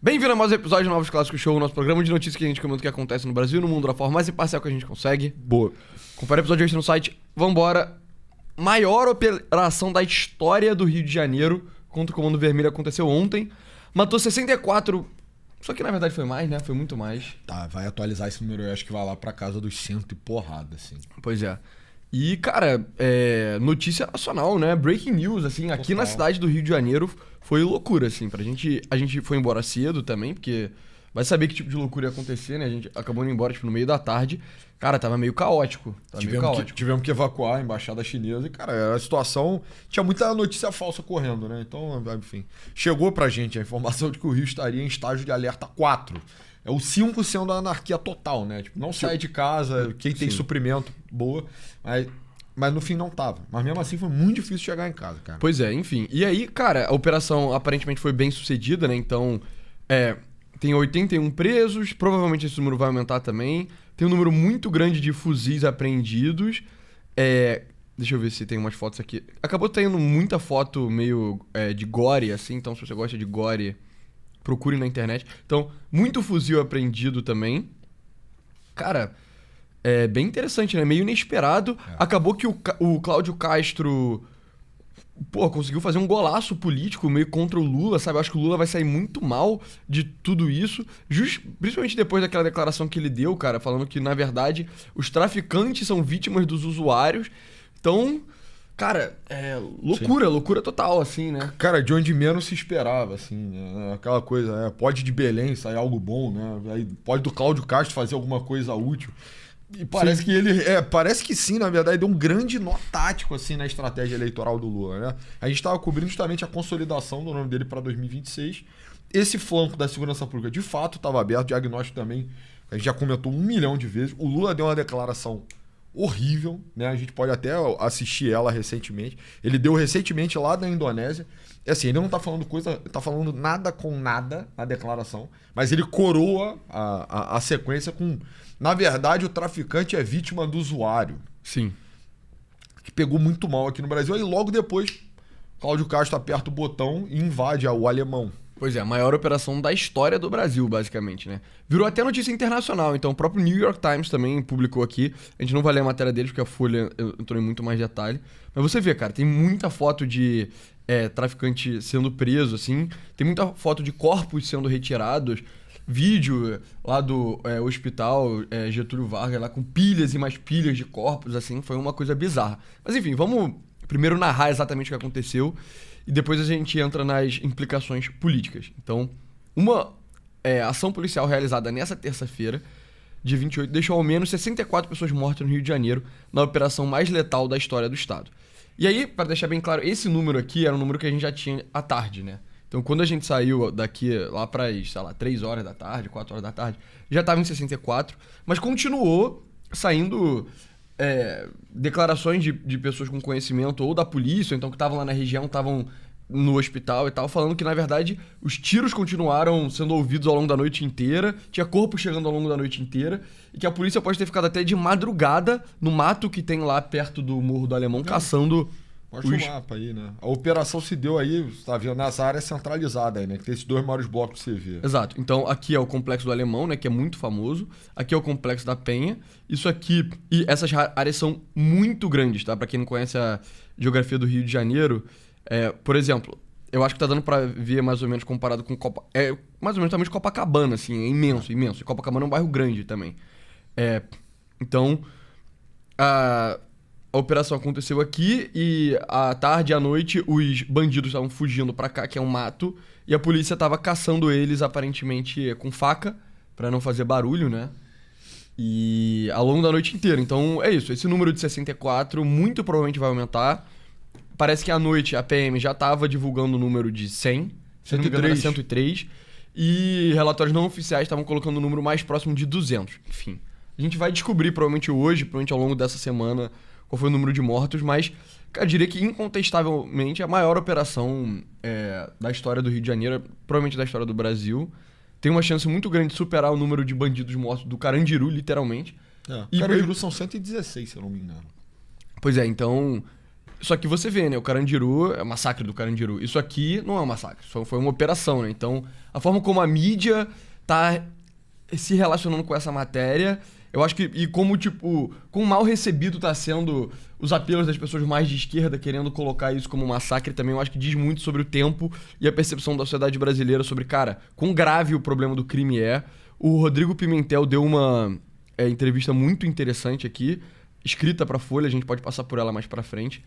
Bem-vindo a mais um episódio de Novos Clássicos Show, o nosso programa de notícias que a gente comenta o que acontece no Brasil e no mundo da forma mais imparcial que a gente consegue. Boa. Confere o episódio extra no site. Vambora. Maior operação da história do Rio de Janeiro contra o Comando Vermelho aconteceu ontem. Matou 64... Só que na verdade foi mais, né? Foi muito mais. Tá, vai atualizar esse número, eu acho que vai lá pra casa dos 100 e porrada, assim. Pois é. E, cara, notícia nacional, né? Breaking news, assim, aqui Total. na cidade do Rio de Janeiro foi loucura, assim, pra gente. A gente foi embora cedo também, porque vai saber que tipo de loucura ia acontecer, né? A gente acabou indo embora, tipo, no meio da tarde. Cara, tava meio caótico. Tivemos que evacuar a embaixada chinesa e, cara, a situação... Tinha muita notícia falsa correndo, né? Então, enfim, chegou pra gente a informação de que o Rio estaria em estágio de alerta 4. É o 5 sendo a anarquia total, né? Tipo, não sai de casa, quem tem suprimento, boa. Mas no fim não tava. Mas mesmo assim foi muito difícil chegar em casa, cara. Pois é, enfim. E aí, cara, a operação aparentemente foi bem sucedida, né? Então, tem 81 presos, provavelmente esse número vai aumentar também. Tem um número muito grande de fuzis apreendidos. Deixa eu ver se tem umas fotos aqui. Acabou tendo muita foto meio de gore, assim, então se você gosta de gore, procure na internet. Então, muito fuzil apreendido também. Cara, é bem interessante, né? Meio inesperado. Acabou que o Cláudio Castro, conseguiu fazer um golaço político meio contra o Lula, sabe? Eu acho que o Lula vai sair muito mal de tudo isso. Principalmente depois daquela declaração que ele deu, cara, falando que, na verdade, os são vítimas dos usuários. Então... Cara, loucura total, assim, né? Cara, de onde menos se esperava, assim, né? Aquela coisa, pode de Belém sair algo bom, né? Aí pode do Cláudio Castro fazer alguma coisa útil. E parece que ele, parece que sim, na verdade, deu um grande nó tático, assim, na estratégia eleitoral do Lula, né? A gente estava cobrindo justamente a consolidação do nome dele para 2026. Esse flanco da segurança pública, de fato, estava aberto, diagnóstico também, a gente já comentou 1 milhão de vezes. O Lula deu uma declaração horrível, né? A gente pode até assistir ela recentemente. Ele deu recentemente lá da Indonésia. É assim, ele não tá falando tá falando nada com nada na declaração, mas ele coroa a sequência com... Na verdade, o traficante é vítima do usuário. Sim. Que pegou muito mal aqui no Brasil. Aí logo depois, Cláudio Castro aperta o botão e invade o alemão. Pois é, a maior operação da história do Brasil, basicamente, né? Virou até notícia internacional, então o próprio New York Times também publicou aqui. A gente não vai ler a matéria deles, porque a Folha entrou em muito mais detalhe. Mas você vê, cara, tem muita foto de traficante sendo preso, assim. Tem muita foto de corpos sendo retirados. Vídeo lá do hospital Getúlio Vargas, lá com pilhas e mais pilhas de corpos, assim. Foi uma coisa bizarra. Mas enfim, vamos primeiro narrar exatamente o que aconteceu. E depois a gente entra nas implicações políticas. Então, uma ação policial realizada nessa terça-feira, dia 28, deixou ao menos 64 pessoas mortas no Rio de Janeiro na operação mais letal da história do estado. E aí, para deixar bem claro, esse número aqui era um número que a gente já tinha à tarde, né? Então, quando a gente saiu daqui lá para, sei lá, 3 horas da tarde, 4 horas da tarde, já estava em 64, mas continuou saindo... declarações de pessoas com conhecimento ou da polícia, ou então que estavam lá na região, estavam no hospital e tal, falando que, na verdade, os tiros continuaram sendo ouvidos ao longo da noite inteira, tinha corpo chegando ao longo da noite inteira, e que a polícia pode ter ficado até de madrugada no mato que tem lá perto do Morro do Alemão, caçando... Mostra o mapa aí, né? A operação se deu aí, você tá vendo, nessa área centralizada aí, né? Que tem esses 2 maiores blocos que você vê. Exato. Então, aqui é o Complexo do Alemão, né? Que é muito famoso. Aqui é o Complexo da Penha. Isso aqui... E essas áreas são muito grandes, tá? Pra quem não conhece a geografia do Rio de Janeiro. Por exemplo, eu acho que tá dando pra ver mais ou menos comparado com mais ou menos tamanho de Copacabana, assim. É imenso, imenso. E Copacabana é um bairro grande também. Então... A operação aconteceu aqui e à tarde e à noite os bandidos estavam fugindo pra cá, que é um mato, e a polícia tava caçando eles aparentemente com faca, pra não fazer barulho, né? E ao longo da noite inteira. Então é isso, esse número de 64 muito provavelmente vai aumentar. Parece que à noite a PM já tava divulgando o número de 100, se não me engano era 103, e relatórios não oficiais estavam colocando o número mais próximo de 200. Enfim, a gente vai descobrir provavelmente hoje, provavelmente ao longo dessa semana, qual foi o número de mortos, mas eu diria que incontestavelmente a maior operação da história do Rio de Janeiro, provavelmente da história do Brasil. Tem uma chance muito grande de superar o número de bandidos mortos do Carandiru, literalmente. E Carandiru são 116, se eu não me engano. Pois é, então Só que você vê, né? O Carandiru é o massacre do Carandiru. Isso aqui não é um massacre, foi uma operação, né? Então, a forma como a mídia tá se relacionando com essa matéria, eu acho que... E como, tipo, quão mal recebido tá sendo os apelos das pessoas mais de esquerda querendo colocar isso como um massacre também, eu acho que diz muito sobre o tempo e a percepção da sociedade brasileira sobre, cara, quão grave o problema do crime é. O Rodrigo Pimentel deu uma entrevista muito interessante aqui, escrita pra Folha, a gente pode passar por ela mais pra frente.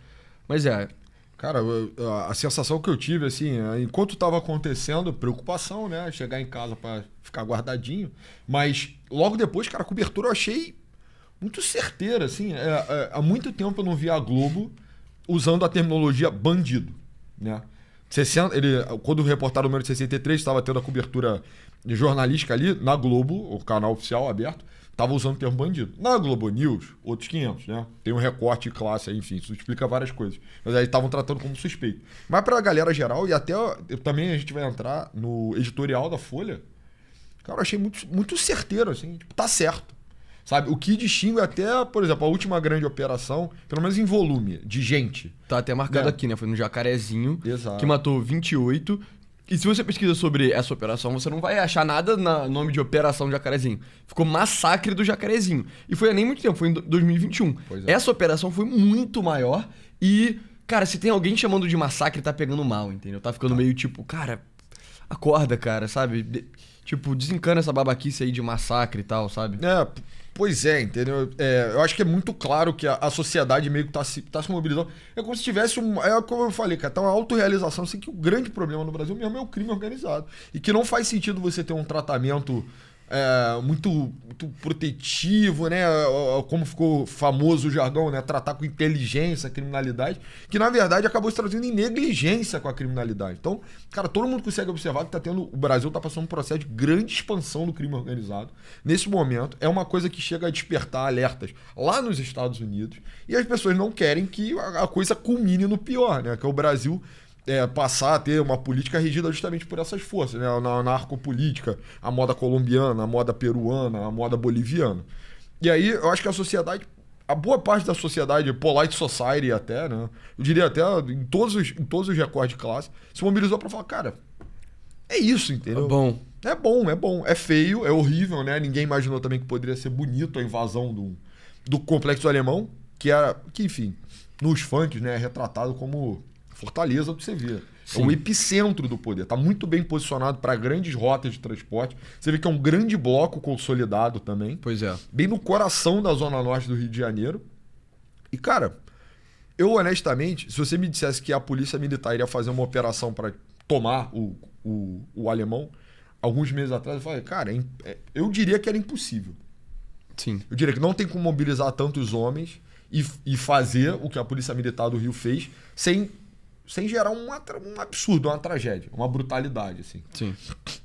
Mas Cara, a sensação que eu tive, assim, enquanto estava acontecendo, preocupação, né? Chegar em casa para ficar guardadinho. Mas logo depois, cara, a cobertura eu achei muito certeira, assim. Há muito tempo eu não via a Globo usando a terminologia bandido, né? Quando reportaram o número de 63, estava tendo a cobertura jornalística ali, na Globo, o canal oficial aberto, estava usando o termo bandido. Na Globo News, outros 500, né? Tem um recorte de classe aí, enfim, isso explica várias coisas. Mas aí estavam tratando como suspeito. Mas pra galera geral, e até também a gente vai entrar no editorial da Folha, cara, eu achei muito, muito certeiro, assim, tipo, tá certo. Sabe? O que distingue até, por exemplo, a última grande operação, pelo menos em volume, de gente. tá até marcado aqui, né? Foi no Jacarezinho, Exato. que matou 28. E se você pesquisa sobre essa operação, você não vai achar nada no nome de Operação Jacarezinho. Ficou Massacre do Jacarezinho. E foi há nem muito tempo, foi em 2021. Pois é. Essa operação foi muito maior e, cara, se tem alguém chamando de massacre, tá pegando mal, entendeu? Tá ficando meio tipo, cara, acorda, cara, sabe? Tipo, desencana essa babaquice aí de massacre e tal, sabe? Pois é, entendeu? Eu acho que é muito claro que a sociedade meio que tá se mobilizando. É como se tivesse como eu falei, cara, tá uma autorrealização, assim, que o grande problema no Brasil mesmo é o crime organizado. E que não faz sentido você ter um tratamento muito, muito protetivo, né? Como ficou famoso o jargão, né? Tratar com inteligência a criminalidade, que na verdade acabou se traduzindo em negligência com a criminalidade. Então, cara, todo mundo consegue observar que o Brasil tá passando um processo de grande expansão do crime organizado. Nesse momento, é uma coisa que chega a despertar alertas lá nos Estados Unidos, e as pessoas não querem que a coisa culmine no pior, né? Que é o Brasil passar a ter uma política regida justamente por essas forças, né? A narcopolítica, a moda colombiana, a moda peruana, a moda boliviana. E aí eu acho que a boa parte da sociedade, polite society até, né? Eu diria até em todos os recortes de classe, se mobilizou para falar, cara, é isso, entendeu? É bom. É bom. É feio, é horrível, né? Ninguém imaginou também que poderia ser bonito a invasão do Complexo Alemão, que, enfim, nos funks, né, é retratado como Fortaleza do você vê. Sim. É o epicentro do poder. Está muito bem posicionado para grandes rotas de transporte. Você vê que é um grande bloco consolidado também. Pois é. Bem no coração da zona norte do Rio de Janeiro. E, cara, eu honestamente, se você me dissesse que a polícia militar iria fazer uma operação para tomar o alemão, alguns meses atrás, eu falei, cara, eu diria que era impossível. Sim. Eu diria que não tem como mobilizar tantos homens e fazer o que a Polícia Militar do Rio fez sem gerar um absurdo, uma tragédia, uma brutalidade, assim. Sim.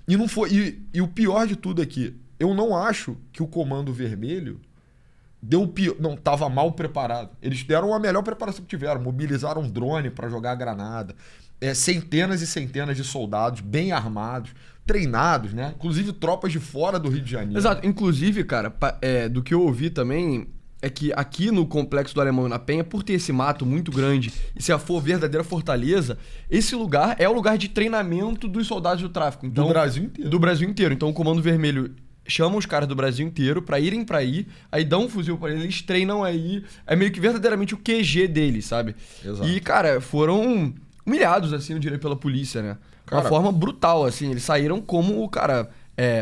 E não foi. E o pior de tudo é que eu não acho que o Comando Vermelho não estava mal preparado. Eles deram a melhor preparação que tiveram, mobilizaram um drone para jogar granada, centenas e centenas de soldados bem armados, treinados, né? Inclusive tropas de fora do Rio de Janeiro. Exato. Inclusive, cara, do que eu ouvi também, é que aqui no Complexo do Alemão e na Penha, por ter esse mato muito grande e se for verdadeira fortaleza, esse lugar é o lugar de treinamento dos soldados do tráfico. Então, do Brasil inteiro. Do Brasil inteiro. Então o Comando Vermelho chama os caras do Brasil inteiro pra irem pra aí, aí dão um fuzil pra eles treinam aí. É meio que verdadeiramente o QG deles, sabe? Exato. E, cara, foram humilhados, assim, eu diria, pela polícia, né? De uma forma brutal, assim. Eles saíram como, cara...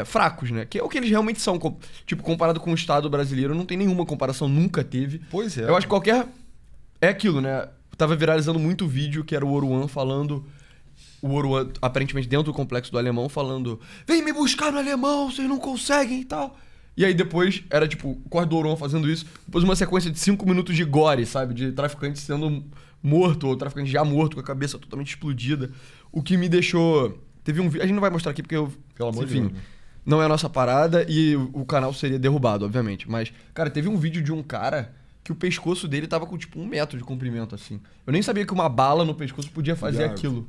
fracos, né? Que é o que eles realmente são. Tipo, comparado com o Estado brasileiro, não tem nenhuma comparação, nunca teve. Pois é. Eu acho que é aquilo, né? Tava viralizando muito vídeo que era o Oruan falando... O Oruan, aparentemente dentro do Complexo do Alemão, falando: vem me buscar no Alemão, vocês não conseguem e tal. E aí depois era tipo, o corte do Oruan fazendo isso, depois uma sequência de 5 minutos de gore, sabe? De traficante sendo morto, ou traficante já morto, com a cabeça totalmente explodida. O que me deixou... Teve um vídeo... A gente não vai mostrar aqui porque eu... Pelo amor de enfim, Deus, né? não é a nossa parada e o canal seria derrubado, obviamente. Mas, cara, teve um vídeo de um cara que o pescoço dele tava com tipo 1 metro de comprimento, assim. Eu nem sabia que uma bala no pescoço podia fazer aquilo.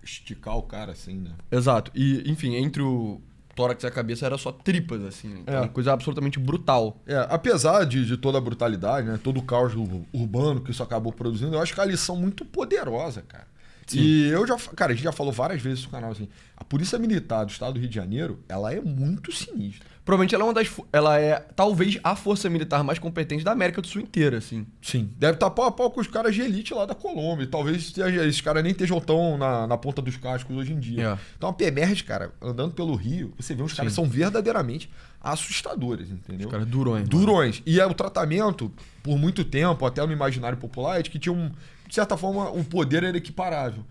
Esticar o cara assim, né? Exato. E, enfim, entre o tórax e a cabeça era só tripas, assim. Então, uma coisa absolutamente brutal. Apesar de toda a brutalidade, né? Todo o caos urbano que isso acabou produzindo, eu acho que é uma lição muito poderosa, cara. Sim. E cara, a gente já falou várias vezes no canal, assim, a Polícia Militar do Estado do Rio de Janeiro, ela é muito sinistra. Provavelmente ela é talvez a força militar mais competente da América do Sul inteira, assim. Sim. Deve estar pau a pau com os caras de elite lá da Colômbia. E talvez esses caras nem estejam tão na ponta dos cascos hoje em dia. Então a PMERG, cara, andando pelo Rio, você vê uns caras que são verdadeiramente assustadores, entendeu? Os caras durões. Durões. E o tratamento, por muito tempo, até no imaginário popular, é de que tinha de certa forma, o poder era equiparável.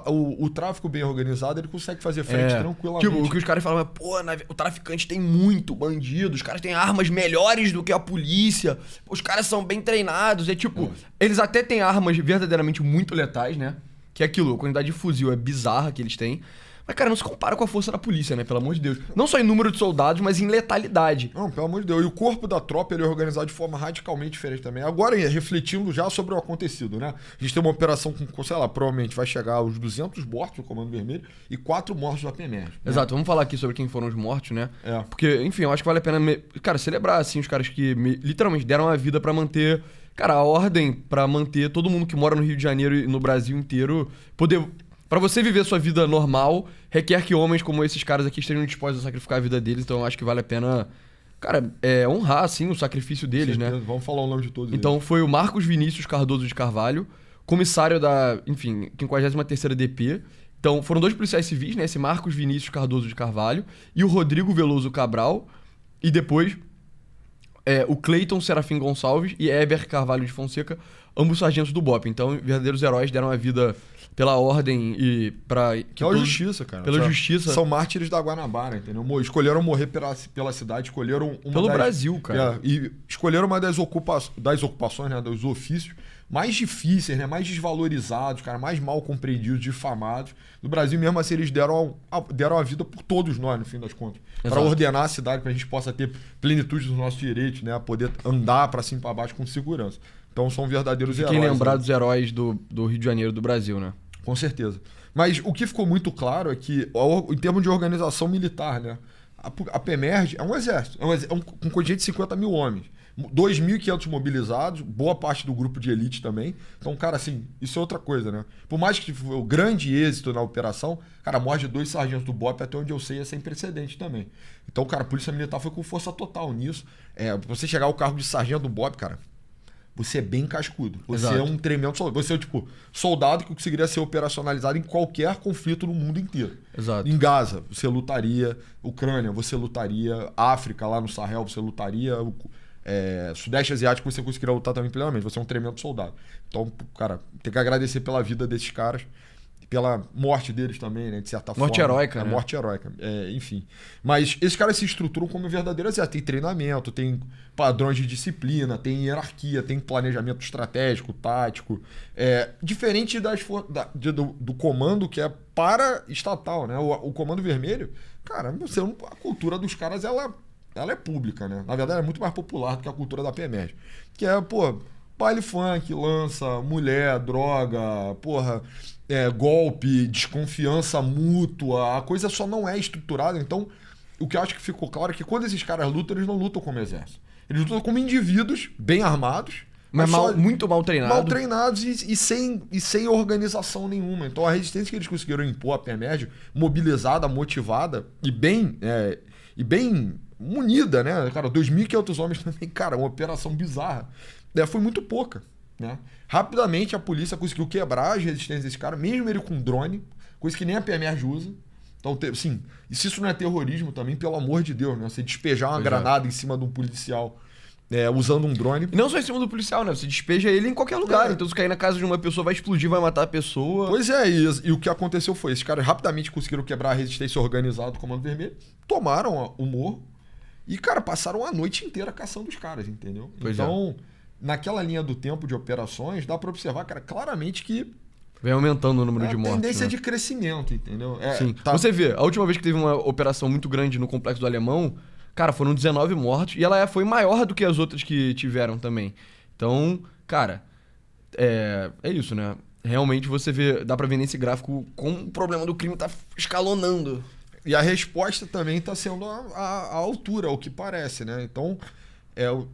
O tráfico bem organizado, ele consegue fazer frente tranquilamente. Tipo, o que os caras falam é, pô, o traficante tem muito bandido, os caras têm armas melhores do que a polícia, os caras são bem treinados. É tipo, eles até têm armas verdadeiramente muito letais, né? Que é aquilo, a quantidade de fuzil é bizarra que eles têm. Mas, cara, não se compara com a força da polícia, né? Pelo amor de Deus. Não só em número de soldados, mas em letalidade. Não, pelo amor de Deus. E o corpo da tropa, ele é organizado de forma radicalmente diferente também. Agora, refletindo já sobre o acontecido, né? A gente tem uma operação com, sei lá, provavelmente vai chegar aos 200 mortos do Comando Vermelho e 4 mortos da PMERG. Exato. Vamos falar aqui sobre quem foram os mortos, né? Porque, enfim, eu acho que vale a pena, cara, celebrar, assim, os caras que literalmente deram a vida pra manter... Cara, a ordem pra manter todo mundo que mora no Rio de Janeiro e no Brasil inteiro poder... Pra você viver sua vida normal, requer que homens como esses caras aqui estejam dispostos a sacrificar a vida deles. Então eu acho que vale a pena, cara, honrar, assim, o sacrifício deles, né? Vamos falar o nome de todos Então eles. Foi o Marcos Vinícius Cardoso de Carvalho, comissário da, enfim, 53ª DP. Então foram 2 policiais civis, né? Esse Marcos Vinícius Cardoso de Carvalho e o Rodrigo Veloso Cabral. E depois o Cleiton Serafim Gonçalves e Heber Carvalho de Fonseca, ambos sargentos do BOPE. Então verdadeiros heróis, deram a vida... pela ordem e pra... Pela justiça, cara. Pela justiça. São mártires da Guanabara, entendeu? Escolheram morrer pela cidade, escolheram pelo Brasil, cara. E escolheram uma das ocupações, né? Dos ofícios mais difíceis, né? Mais desvalorizados, cara, mais mal compreendidos, difamados do Brasil. Mesmo assim, eles deram a vida por todos nós, no fim das contas. Para ordenar a cidade, para a gente possa ter plenitude dos nossos direitos, né? Poder andar para cima e para baixo com segurança. Então são verdadeiros heróis. Quem lembrar dos heróis do Rio de Janeiro, do Brasil, né? Com certeza. Mas o que ficou muito claro é que, em termos de organização militar, né? A PMERG é um exército. É um contingente de 50 mil homens. 2.500 mobilizados, boa parte do grupo de elite também. Então, cara, assim, isso é outra coisa, né? Por mais que foi o grande êxito na operação, cara, a morte de 2 sargentos do BOPE, até onde eu sei, é sem precedente também. Então, cara, a Polícia Militar foi com força total nisso. Você chegar ao cargo de sargento do BOPE, cara, você é bem cascudo. Você é um tremendo soldado. Você é o tipo soldado que conseguiria ser operacionalizado em qualquer conflito no mundo inteiro. Exato. Em Gaza, você lutaria. Ucrânia, você lutaria. África, lá no Sahel, você lutaria. Sudeste Asiático, você conseguiria lutar também plenamente. Você é um tremendo soldado. Então, cara, tem que agradecer pela vida desses caras. Pela morte deles também, né? De certa forma. Morte heróica, né? Morte heróica. Enfim. Mas esses caras se estruturam como verdadeiros exército. Tem treinamento, tem padrões de disciplina, tem hierarquia, tem planejamento estratégico, tático. Diferente do comando que é para-estatal, né? O Comando Vermelho, cara, a cultura dos caras, ela é pública, né? Na verdade, é muito mais popular do que a cultura da PMERG. Que é, baile funk, lança, mulher, droga, golpe, desconfiança mútua, a coisa só não é estruturada. Então, o que eu acho que ficou claro é que quando esses caras lutam, eles não lutam como exército. Eles lutam como indivíduos bem armados, mas muito mal treinados. Mal treinados e sem organização nenhuma. Então, a resistência que eles conseguiram impor à PMERG, mobilizada, motivada e bem munida, né? Cara, 2.500 homens também, cara, uma operação bizarra. Foi muito pouca. Né? Rapidamente a polícia conseguiu quebrar as resistências desse cara, mesmo ele com drone, coisa que nem a PMERG usa. Então, sim, e se isso não é terrorismo também, pelo amor de Deus, né? Você despejar uma granada em cima de um policial usando um drone. E não só em cima do policial, né? Você despeja ele em qualquer lugar. Então, se cair na casa de uma pessoa, vai explodir, vai matar a pessoa. Pois é, e o que aconteceu foi, esses caras rapidamente conseguiram quebrar a resistência organizada do Comando Vermelho, tomaram o morro e, cara, passaram a noite inteira caçando os caras, entendeu? Então... Naquela linha do tempo de operações, dá para observar, cara, claramente que... Vem aumentando o número de mortes. Tendência de crescimento, entendeu? Sim. Você vê, a última vez que teve uma operação muito grande no Complexo do Alemão, cara, foram 19 mortos e ela foi maior do que as outras que tiveram também. Então, cara, é isso, né? Realmente você vê, dá pra ver nesse gráfico como o problema do crime tá escalonando. E a resposta também está sendo a altura, ao que parece, né? Então,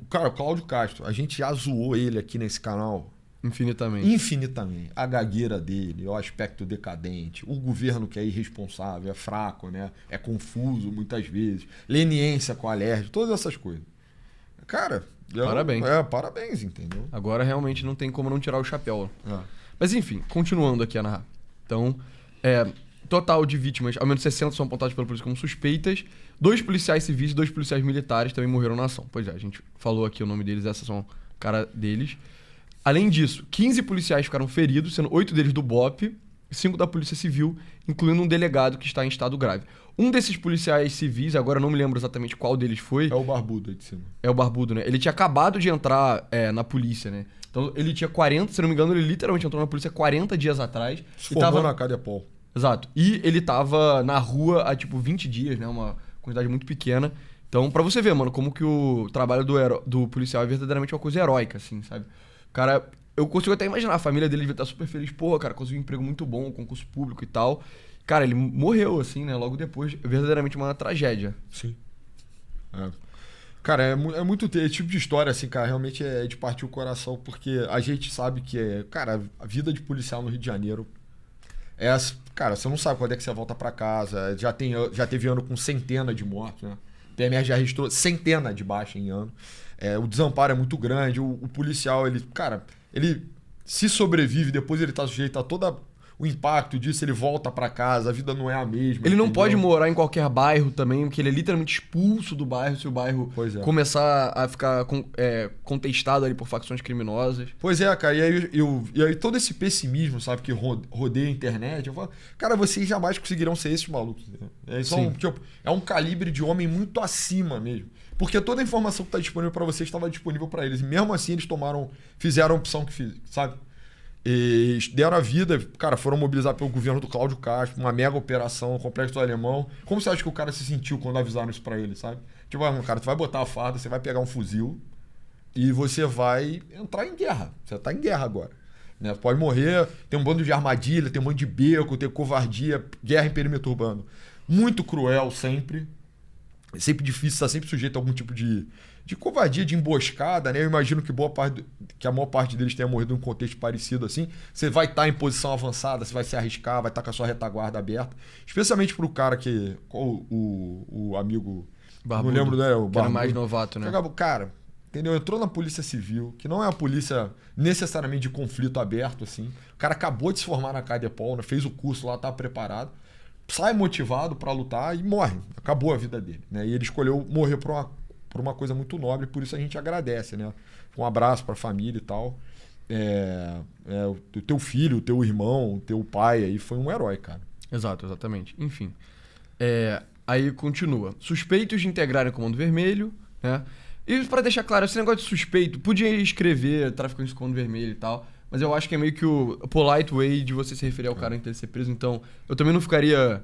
cara, o Cláudio Castro, a gente já zoou ele aqui nesse canal infinitamente. A gagueira dele, o aspecto decadente, o governo que é irresponsável, é fraco, né? É confuso muitas vezes, leniência com a Alerj, todas essas coisas. Cara, parabéns. Parabéns, entendeu? Agora realmente não tem como não tirar o chapéu. Mas enfim, continuando aqui a narrar. Então, total de vítimas, ao menos 60 são apontados pela polícia como suspeitas. 2 policiais civis e 2 policiais militares também morreram na ação. Pois é, a gente falou aqui o nome deles, essas são a cara deles. Além disso, 15 policiais ficaram feridos, sendo 8 deles do BOPE, 5 da Polícia Civil, incluindo um delegado que está em estado grave. Um desses policiais civis, agora eu não me lembro exatamente qual deles foi. É o barbudo aí de cima. É o barbudo, né? Ele tinha acabado de entrar na polícia, né? Então ele tinha 40, se não me engano, ele literalmente entrou na polícia 40 dias atrás. Se formou na Cadepol. Exato. E ele tava na rua há, 20 dias, né? Uma quantidade muito pequena. Então, pra você ver, mano, como que o trabalho do policial é verdadeiramente uma coisa heróica, assim, sabe? Cara, eu consigo até imaginar, a família dele devia estar super feliz. Porra, cara, conseguiu um emprego muito bom, concurso público e tal. Cara, ele morreu, assim, né? Logo depois, verdadeiramente uma tragédia. Sim. Cara, é muito esse tipo de história, assim, cara, realmente é de partir o coração, porque a gente sabe que cara, a vida de policial no Rio de Janeiro cara, você não sabe quando é que você volta pra casa, já teve ano com centenas de mortes, né? O PMR já registrou centenas de baixas em ano. O desamparo é muito grande, o policial, ele se sobrevive, depois ele tá sujeito a todo o impacto disso, ele volta pra casa, a vida não é a mesma. Ele não pode morar em qualquer bairro também, porque ele é literalmente expulso do bairro se o bairro começar a ficar contestado ali por facções criminosas. Pois é, cara, e aí todo esse pessimismo, sabe, que rodeia a internet, eu falo, cara, vocês jamais conseguirão ser esses malucos. É um calibre de homem muito acima mesmo. Porque toda a informação que está disponível para vocês estava disponível para eles. E mesmo assim eles fizeram a opção que fizeram, sabe? E deram a vida, cara, foram mobilizados pelo governo do Cláudio Castro, uma mega operação, um complexo do Alemão. Como você acha que o cara se sentiu quando avisaram isso pra ele, sabe? Tipo, cara, tu vai botar a farda, você vai pegar um fuzil e você vai entrar em guerra. Você tá em guerra agora. Né? Pode morrer, tem um bando de armadilha, tem um monte de beco, tem covardia, guerra em perímetro urbano. Muito cruel sempre. É sempre difícil, tá sempre sujeito a algum tipo de covardia, de emboscada, né? Eu imagino que a maior parte deles tenha morrido num contexto parecido assim. Você vai estar em posição avançada, você vai se arriscar, vai estar com a sua retaguarda aberta. Especialmente pro cara que... O amigo... Barbudo, não lembro, né? O que era mais novato, né? Cara, entendeu? Entrou na Polícia Civil, que não é uma polícia necessariamente de conflito aberto, assim. O cara acabou de se formar na Cadepol, né? Fez o curso lá, tá preparado. Sai motivado para lutar e morre. Acabou a vida dele, né? E ele escolheu morrer por uma coisa muito nobre, por isso a gente agradece, né? Um abraço para a família e tal. O teu filho, o teu irmão, o teu pai aí foi um herói, cara. Exato, exatamente. Enfim. Aí continua. Suspeitos de integrarem o Comando Vermelho, né? E para deixar claro, esse negócio de suspeito, podia escrever traficante do Comando Vermelho e tal, mas eu acho que é meio que o polite way de você se referir ao cara antes de ser preso. Então, eu também não ficaria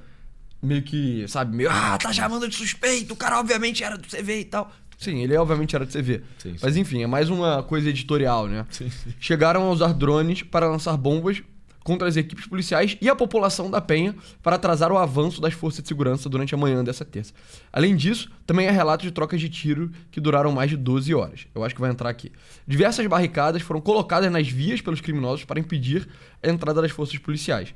meio que, sabe, tá chamando de suspeito, o cara obviamente era do CV e tal. Sim, ele obviamente era do CV. Sim. Mas enfim, é mais uma coisa editorial, né? Sim. Chegaram a usar drones para lançar bombas contra as equipes policiais e a população da Penha para atrasar o avanço das forças de segurança durante a manhã dessa terça. Além disso, também há relatos de trocas de tiro que duraram mais de 12 horas. Eu acho que vai entrar aqui. Diversas barricadas foram colocadas nas vias pelos criminosos para impedir a entrada das forças policiais.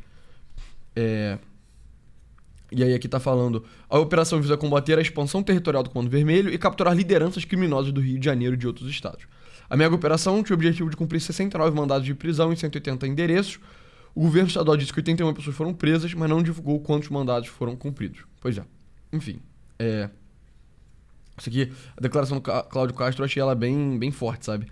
E aí aqui tá falando, a operação visa combater a expansão territorial do Comando Vermelho e capturar lideranças criminosas do Rio de Janeiro e de outros estados. A mega operação tinha o objetivo de cumprir 69 mandados de prisão em 180 endereços. O governo estadual disse que 81 pessoas foram presas, mas não divulgou quantos mandados foram cumpridos. Pois é. Enfim. Isso aqui, a declaração do Cláudio Castro, eu achei ela bem forte, sabe?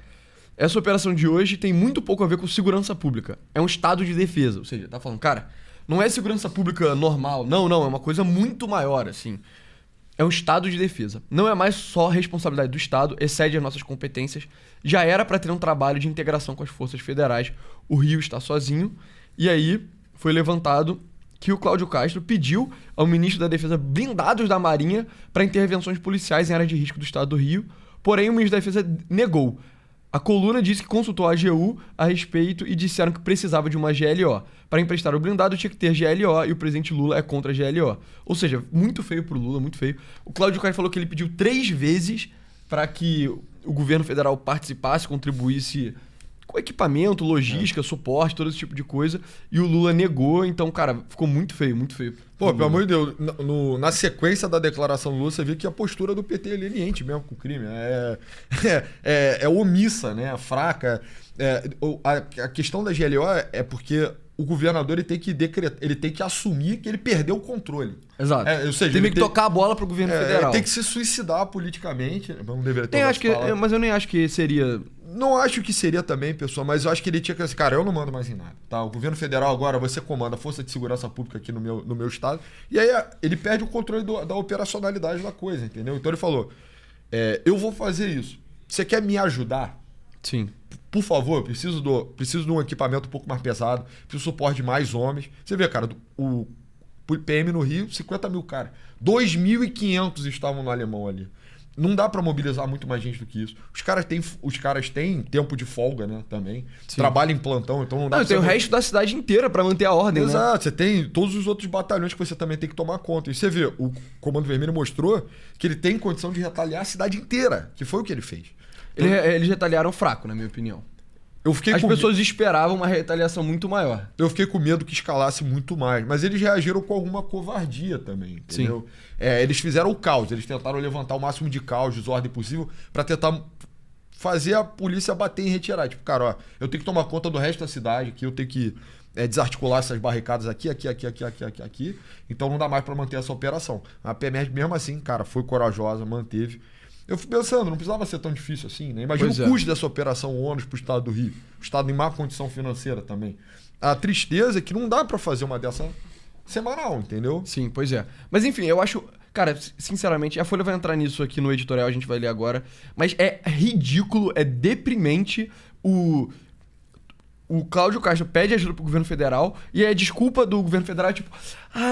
Essa operação de hoje tem muito pouco a ver com segurança pública. É um estado de defesa. Ou seja, tá falando, cara, não é segurança pública normal. Não, é uma coisa muito maior, assim. É um estado de defesa. Não é mais só responsabilidade do Estado, excede as nossas competências. Já era para ter um trabalho de integração com as forças federais. O Rio está sozinho. E aí foi levantado que o Cláudio Castro pediu ao ministro da Defesa blindados da Marinha para intervenções policiais em áreas de risco do estado do Rio. Porém, o ministro da Defesa negou. A coluna disse que consultou a AGU a respeito e disseram que precisava de uma GLO. Para emprestar o blindado tinha que ter GLO e o presidente Lula é contra a GLO. Ou seja, muito feio pro Lula, muito feio. O Cláudio Castro falou que ele pediu 3 vezes para que o governo federal participasse, contribuísse com equipamento, logística, suporte, todo esse tipo de coisa. E o Lula negou, então, cara, ficou muito feio, muito feio. Pô, pelo amor de Deus, na sequência da declaração do Lula, você viu que a postura do PT é leniente mesmo com o crime. É omissa, né? Fraca. A questão da GLO é porque o governador ele tem que assumir que ele perdeu o controle. Exato. Ou seja, tem que tocar a bola pro governo federal. Ele tem que se suicidar politicamente. Não deveria ter mas eu nem acho que seria... Não acho que seria também, pessoal, mas eu acho que ele tinha que dizer, cara, eu não mando mais em nada, tá? O governo federal agora, você comanda a Força de Segurança Pública aqui no meu estado, e aí ele perde o controle da operacionalidade da coisa, entendeu? Então ele falou, eu vou fazer isso. Você quer me ajudar? Sim. Por favor, preciso de um equipamento um pouco mais pesado, preciso de suporte de mais homens. Você vê, cara, o PM no Rio, 50 mil caras. 2.500 estavam no Alemão ali. Não dá pra mobilizar muito mais gente do que isso. Os caras têm tempo de folga, né, também. Sim. Trabalham em plantão, então não dá pra... Tem o resto da cidade inteira pra manter a ordem, né? Exato, você tem todos os outros batalhões que você também tem que tomar conta. E você vê, o Comando Vermelho mostrou que ele tem condição de retaliar a cidade inteira, que foi o que ele fez. Então, Eles retaliaram fraco, na minha opinião. As pessoas esperavam uma retaliação muito maior. Eu fiquei com medo que escalasse muito mais. Mas eles reagiram com alguma covardia também, entendeu? Eles fizeram o caos. Eles tentaram levantar o máximo de caos, desordem possível, pra tentar fazer a polícia bater em retirar. Tipo, cara, ó, eu tenho que tomar conta do resto da cidade, que eu tenho que desarticular essas barricadas aqui. Então não dá mais pra manter essa operação. A PMR, mesmo assim, cara, foi corajosa, manteve. Eu fui pensando, não precisava ser tão difícil assim, né? Imagina o custo dessa operação, o ônus pro estado do Rio. O estado em má condição financeira também. A tristeza é que não dá pra fazer uma dessa semanal, entendeu? Sim, pois é. Mas enfim, eu acho... Cara, sinceramente, a Folha vai entrar nisso aqui no editorial, a gente vai ler agora. Mas é ridículo, é deprimente o Cláudio Castro pede ajuda pro governo federal e a desculpa do governo federal é tipo,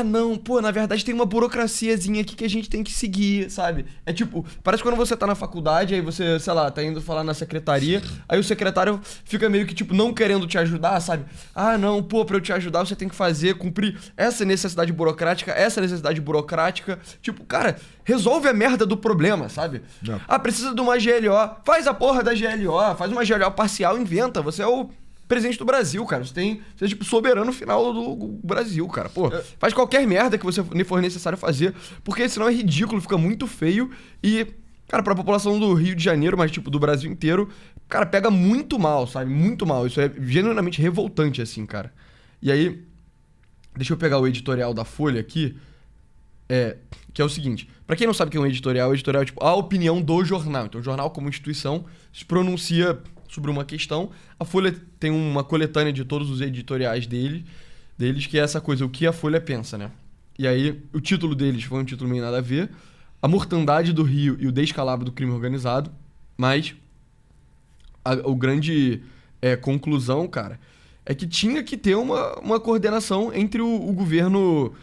não, pô, na verdade tem uma burocraciazinha aqui que a gente tem que seguir, sabe? É tipo, parece quando você tá na faculdade, aí você, sei lá, tá indo falar na secretaria, aí o secretário fica meio que, tipo, não querendo te ajudar, sabe? Não, pô, pra eu te ajudar você tem que cumprir essa necessidade burocrática, Tipo, cara, resolve a merda do problema, sabe? Não. Precisa de uma GLO, faz a porra da GLO, faz uma GLO parcial, inventa, você é o presidente do Brasil, cara. Você é tipo soberano final do Brasil, cara. Pô, faz qualquer merda que você for necessário fazer, porque senão é ridículo, fica muito feio e, cara, pra população do Rio de Janeiro, mas tipo do Brasil inteiro, cara, pega muito mal, sabe? Muito mal. Isso é genuinamente revoltante, assim, cara. E aí, deixa eu pegar o editorial da Folha aqui, que é o seguinte. Pra quem não sabe o que é um editorial, o editorial é tipo a opinião do jornal. Então o jornal como instituição se pronuncia sobre uma questão. A Folha tem uma coletânea de todos os editoriais deles, que é essa coisa, o que a Folha pensa, né? E aí, o título deles foi um título meio nada a ver, A Mortandade do Rio e o Descalabro do Crime Organizado, mas o grande conclusão, cara, é que tinha que ter uma coordenação entre o governo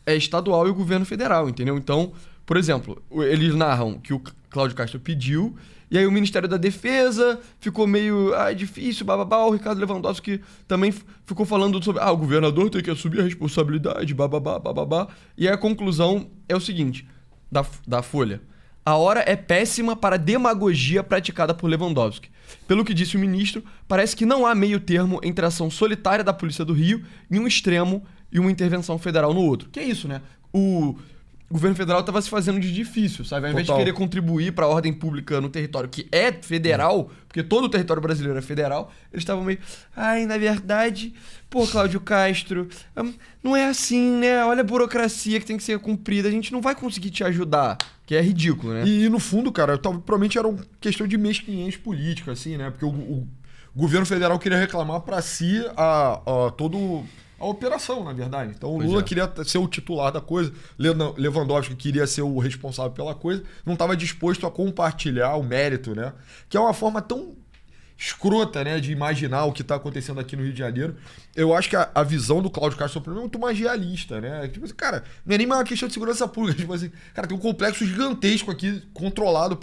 estadual e o governo federal, entendeu? Então, por exemplo, eles narram que o Cláudio Castro pediu, e aí o Ministério da Defesa ficou meio difícil, bababá. O Ricardo Lewandowski também ficou falando sobre o governador tem que assumir a responsabilidade, bababá. E aí a conclusão é o seguinte, da Folha. A hora é péssima para a demagogia praticada por Lewandowski. Pelo que disse o ministro, parece que não há meio termo entre a ação solitária da Polícia do Rio em um extremo e uma intervenção federal no outro. Que é isso, né? O governo federal estava se fazendo de difícil, sabe? Ao invés de querer contribuir para a ordem pública no território que é federal, porque todo o território brasileiro é federal, eles estavam meio... na verdade, pô, Cláudio Castro, não é assim, né? Olha a burocracia que tem que ser cumprida, a gente não vai conseguir te ajudar. Que é ridículo, né? E no fundo, cara, provavelmente era uma questão de mesquinhez política, assim, né? Porque o governo federal queria reclamar para si todo... a operação, na verdade. Então o Lula queria ser o titular da coisa, Lewandowski queria ser o responsável pela coisa, não estava disposto a compartilhar o mérito, né? Que é uma forma tão escrota, né, de imaginar o que está acontecendo aqui no Rio de Janeiro. Eu acho que a visão do Cláudio Castro é muito mais realista, né? Tipo assim, cara, não é nem uma questão de segurança pública. Tipo assim, cara, tem um complexo gigantesco aqui controlado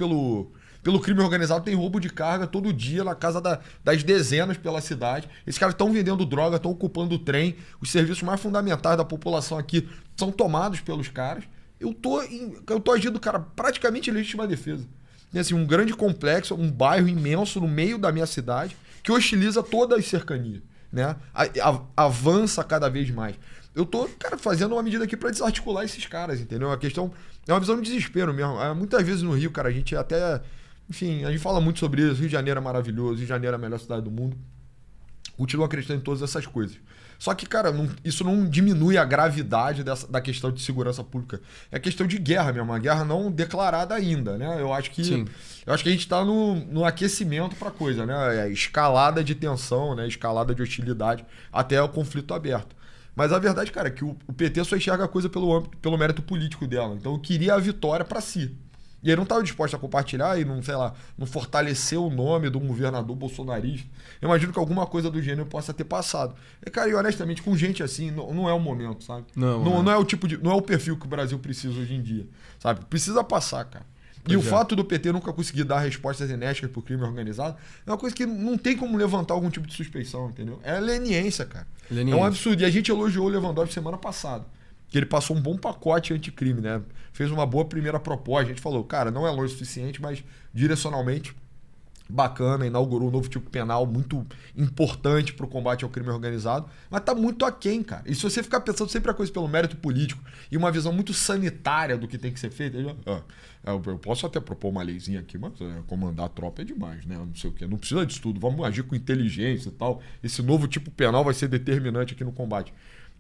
Pelo crime organizado tem roubo de carga todo dia na casa das dezenas pela cidade. Esses caras estão vendendo droga, estão ocupando o trem. Os serviços mais fundamentais da população aqui são tomados pelos caras. Eu tô agindo, cara, praticamente em legítima defesa. Tem assim, um grande complexo, um bairro imenso no meio da minha cidade que hostiliza todas as cercanias, né? Avança cada vez mais. Eu tô, cara, fazendo uma medida aqui pra desarticular esses caras, entendeu? A questão é uma visão de desespero mesmo. Muitas vezes no Rio, cara, a gente até... Enfim, a gente fala muito sobre isso. Rio de Janeiro é maravilhoso, Rio de Janeiro é a melhor cidade do mundo. Continuo acreditando em todas essas coisas. Só que, cara, isso não diminui a gravidade da questão de segurança pública. É questão de guerra mesmo, uma guerra não declarada ainda, né? Eu acho que a gente tá no aquecimento pra coisa, né? Escalada de tensão, né? Escalada de hostilidade até o conflito aberto. Mas a verdade, cara, é que o PT só enxerga a coisa pelo mérito político dela. Então eu queria a vitória pra si. E ele não estava disposto a compartilhar e não, sei lá, não fortalecer o nome do governador bolsonarista. Eu imagino que alguma coisa do gênero possa ter passado. E, cara, e honestamente, com gente assim, não é o momento, sabe? Não é o tipo de. Não é o perfil que o Brasil precisa hoje em dia. Sabe? Precisa passar, cara. E o fato do PT nunca conseguir dar respostas enérgicas pro crime organizado é uma coisa que não tem como levantar algum tipo de suspeição, entendeu? É leniência, cara. É um absurdo. E a gente elogiou o Lewandowski semana passada. Que ele passou um bom pacote anticrime, né? Fez uma boa primeira proposta. A gente falou, cara, não é longe o suficiente, mas direcionalmente bacana, inaugurou um novo tipo penal muito importante para o combate ao crime organizado, mas tá muito aquém, cara. E se você ficar pensando sempre a coisa pelo mérito político e uma visão muito sanitária do que tem que ser feito, eu posso até propor uma leizinha aqui, mas comandar a tropa é demais, né? Não sei o quê. Não precisa disso tudo, vamos agir com inteligência e tal. Esse novo tipo penal vai ser determinante aqui no combate.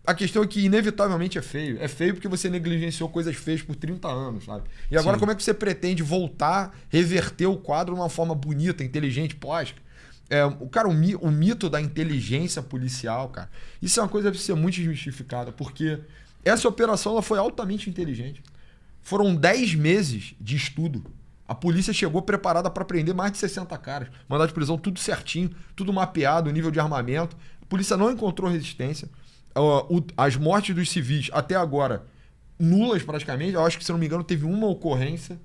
A questão é que, inevitavelmente, é feio. É feio porque você negligenciou coisas feias por 30 anos, sabe? E agora, como é que você pretende voltar, reverter o quadro de uma forma bonita, inteligente, plástica? Cara, o mito da inteligência policial, cara, isso é uma coisa que deve ser muito desmistificada, porque essa operação ela foi altamente inteligente. Foram 10 meses de estudo. A polícia chegou preparada para prender mais de 60 caras. Mandado de prisão tudo certinho, tudo mapeado, nível de armamento. A polícia não encontrou resistência. As mortes dos civis até agora nulas praticamente. Eu acho que, se não me engano, teve uma ocorrência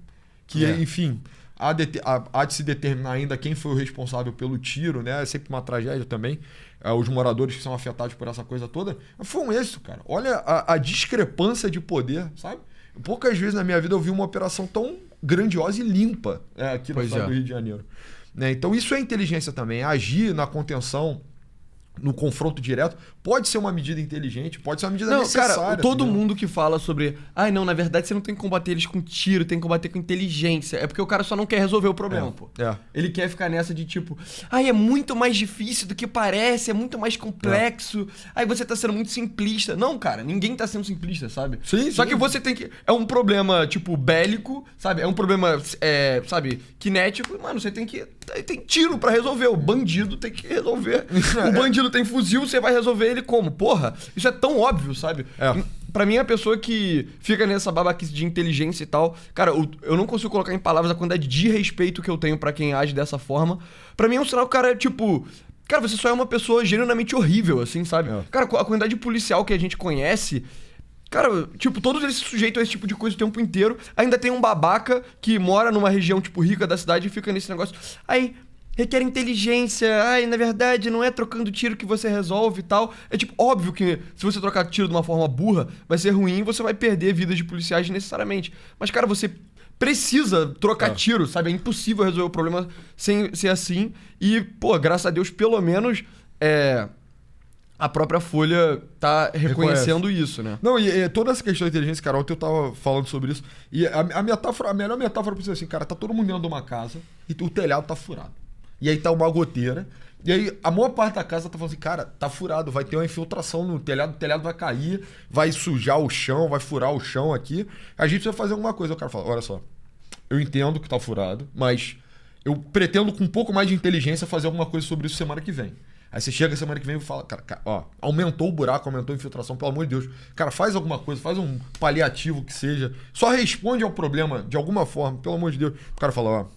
que, enfim, há de se determinar ainda quem foi o responsável pelo tiro, né? É sempre uma tragédia também. Os moradores que são afetados por essa coisa toda. Foi um êxito, cara. Olha a discrepância de poder, sabe? Poucas vezes na minha vida eu vi uma operação tão grandiosa e limpa aqui no estado do Rio de Janeiro. Né? Então isso é inteligência também. Agir na contenção, no confronto direto, pode ser uma medida inteligente, pode ser uma medida necessária. Cara, todo mundo que fala sobre não, na verdade você não tem que combater eles com tiro, tem que combater com inteligência. É porque o cara só não quer resolver o problema, pô. Ele quer ficar nessa de tipo, é muito mais difícil do que parece, é muito mais complexo, aí você tá sendo muito simplista. Não, cara, ninguém tá sendo simplista, sabe? Só que você tem que... É um problema, tipo, bélico, sabe? É um problema, sabe, cinético. Mano, você tem que... Tem tiro pra resolver. O bandido tem que resolver. O bandido tem fuzil, você vai resolver ele como? Porra, isso é tão óbvio, sabe? Pra mim, a pessoa que fica nessa babaquice de inteligência e tal... Cara, eu não consigo colocar em palavras a quantidade de respeito que eu tenho pra quem age dessa forma. Pra mim é um sinal que o cara é tipo... Cara, você só é uma pessoa genuinamente horrível, assim, sabe? Cara, a quantidade de policial que a gente conhece... Cara, tipo, todos eles se sujeitam a esse tipo de coisa o tempo inteiro. Ainda tem um babaca que mora numa região, tipo, rica da cidade e fica nesse negócio. Aí, requer inteligência. Na verdade, não é trocando tiro que você resolve e tal. É, tipo, óbvio que se você trocar tiro de uma forma burra, vai ser ruim e você vai perder vidas de policiais necessariamente. Mas, cara, você precisa trocar tiro, sabe? É impossível resolver o problema sem ser assim. E, pô, graças a Deus, pelo menos... A própria Folha tá reconhecendo isso, né? Não, e toda essa questão da inteligência, cara, ontem eu tava falando sobre isso. E a melhor metáfora pra isso é assim, cara, tá todo mundo dentro de uma casa e o telhado tá furado. E aí tá uma goteira. E aí a maior parte da casa tá falando assim, cara, tá furado, vai ter uma infiltração no telhado, o telhado vai cair, vai sujar o chão, vai furar o chão aqui. A gente precisa fazer alguma coisa. O cara fala, olha só, eu entendo que tá furado, mas eu pretendo com um pouco mais de inteligência fazer alguma coisa sobre isso semana que vem. Aí você chega semana que vem e fala, cara, aumentou o buraco, aumentou a infiltração, pelo amor de Deus. Cara, faz alguma coisa, faz um paliativo que seja. Só responde ao problema de alguma forma, pelo amor de Deus. O cara fala,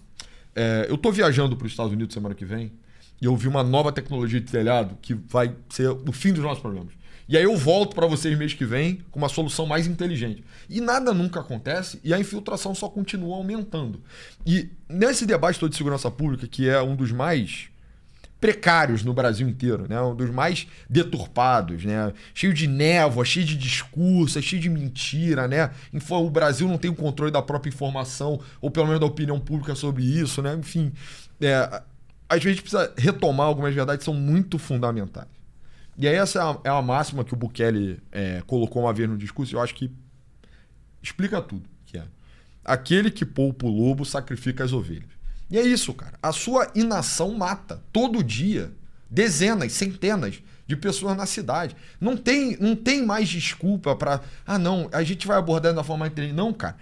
eu tô viajando para os Estados Unidos semana que vem e eu vi uma nova tecnologia de telhado que vai ser o fim dos nossos problemas. E aí eu volto para vocês mês que vem com uma solução mais inteligente. E nada nunca acontece e a infiltração só continua aumentando. E nesse debate todo de segurança pública, que é um dos mais precários no Brasil inteiro, né? Um dos mais deturpados, né? Cheio de névoa, cheio de discurso, cheio de mentira, né? O Brasil não tem o controle da própria informação, ou pelo menos da opinião pública sobre isso, né? Enfim, às vezes a gente precisa retomar algumas verdades que são muito fundamentais. E aí essa é a máxima que o Bukele colocou uma vez no discurso, e eu acho que explica tudo, que é: aquele que poupa o lobo sacrifica as ovelhas. E é isso, cara. A sua inação mata todo dia dezenas, centenas de pessoas na cidade. Não tem mais desculpa para... Ah, não, a gente vai abordar da forma inteligente. Não, cara.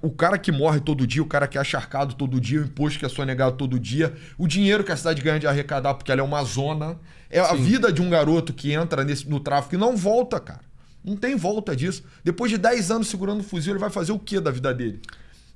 O cara que morre todo dia, o cara que é acharcado todo dia, o imposto que é sonegado todo dia, o dinheiro que a cidade ganha de arrecadar porque ela é uma zona. A vida de um garoto que entra no tráfico e não volta, cara. Não tem volta disso. Depois de 10 anos segurando o fuzil, ele vai fazer o quê da vida dele?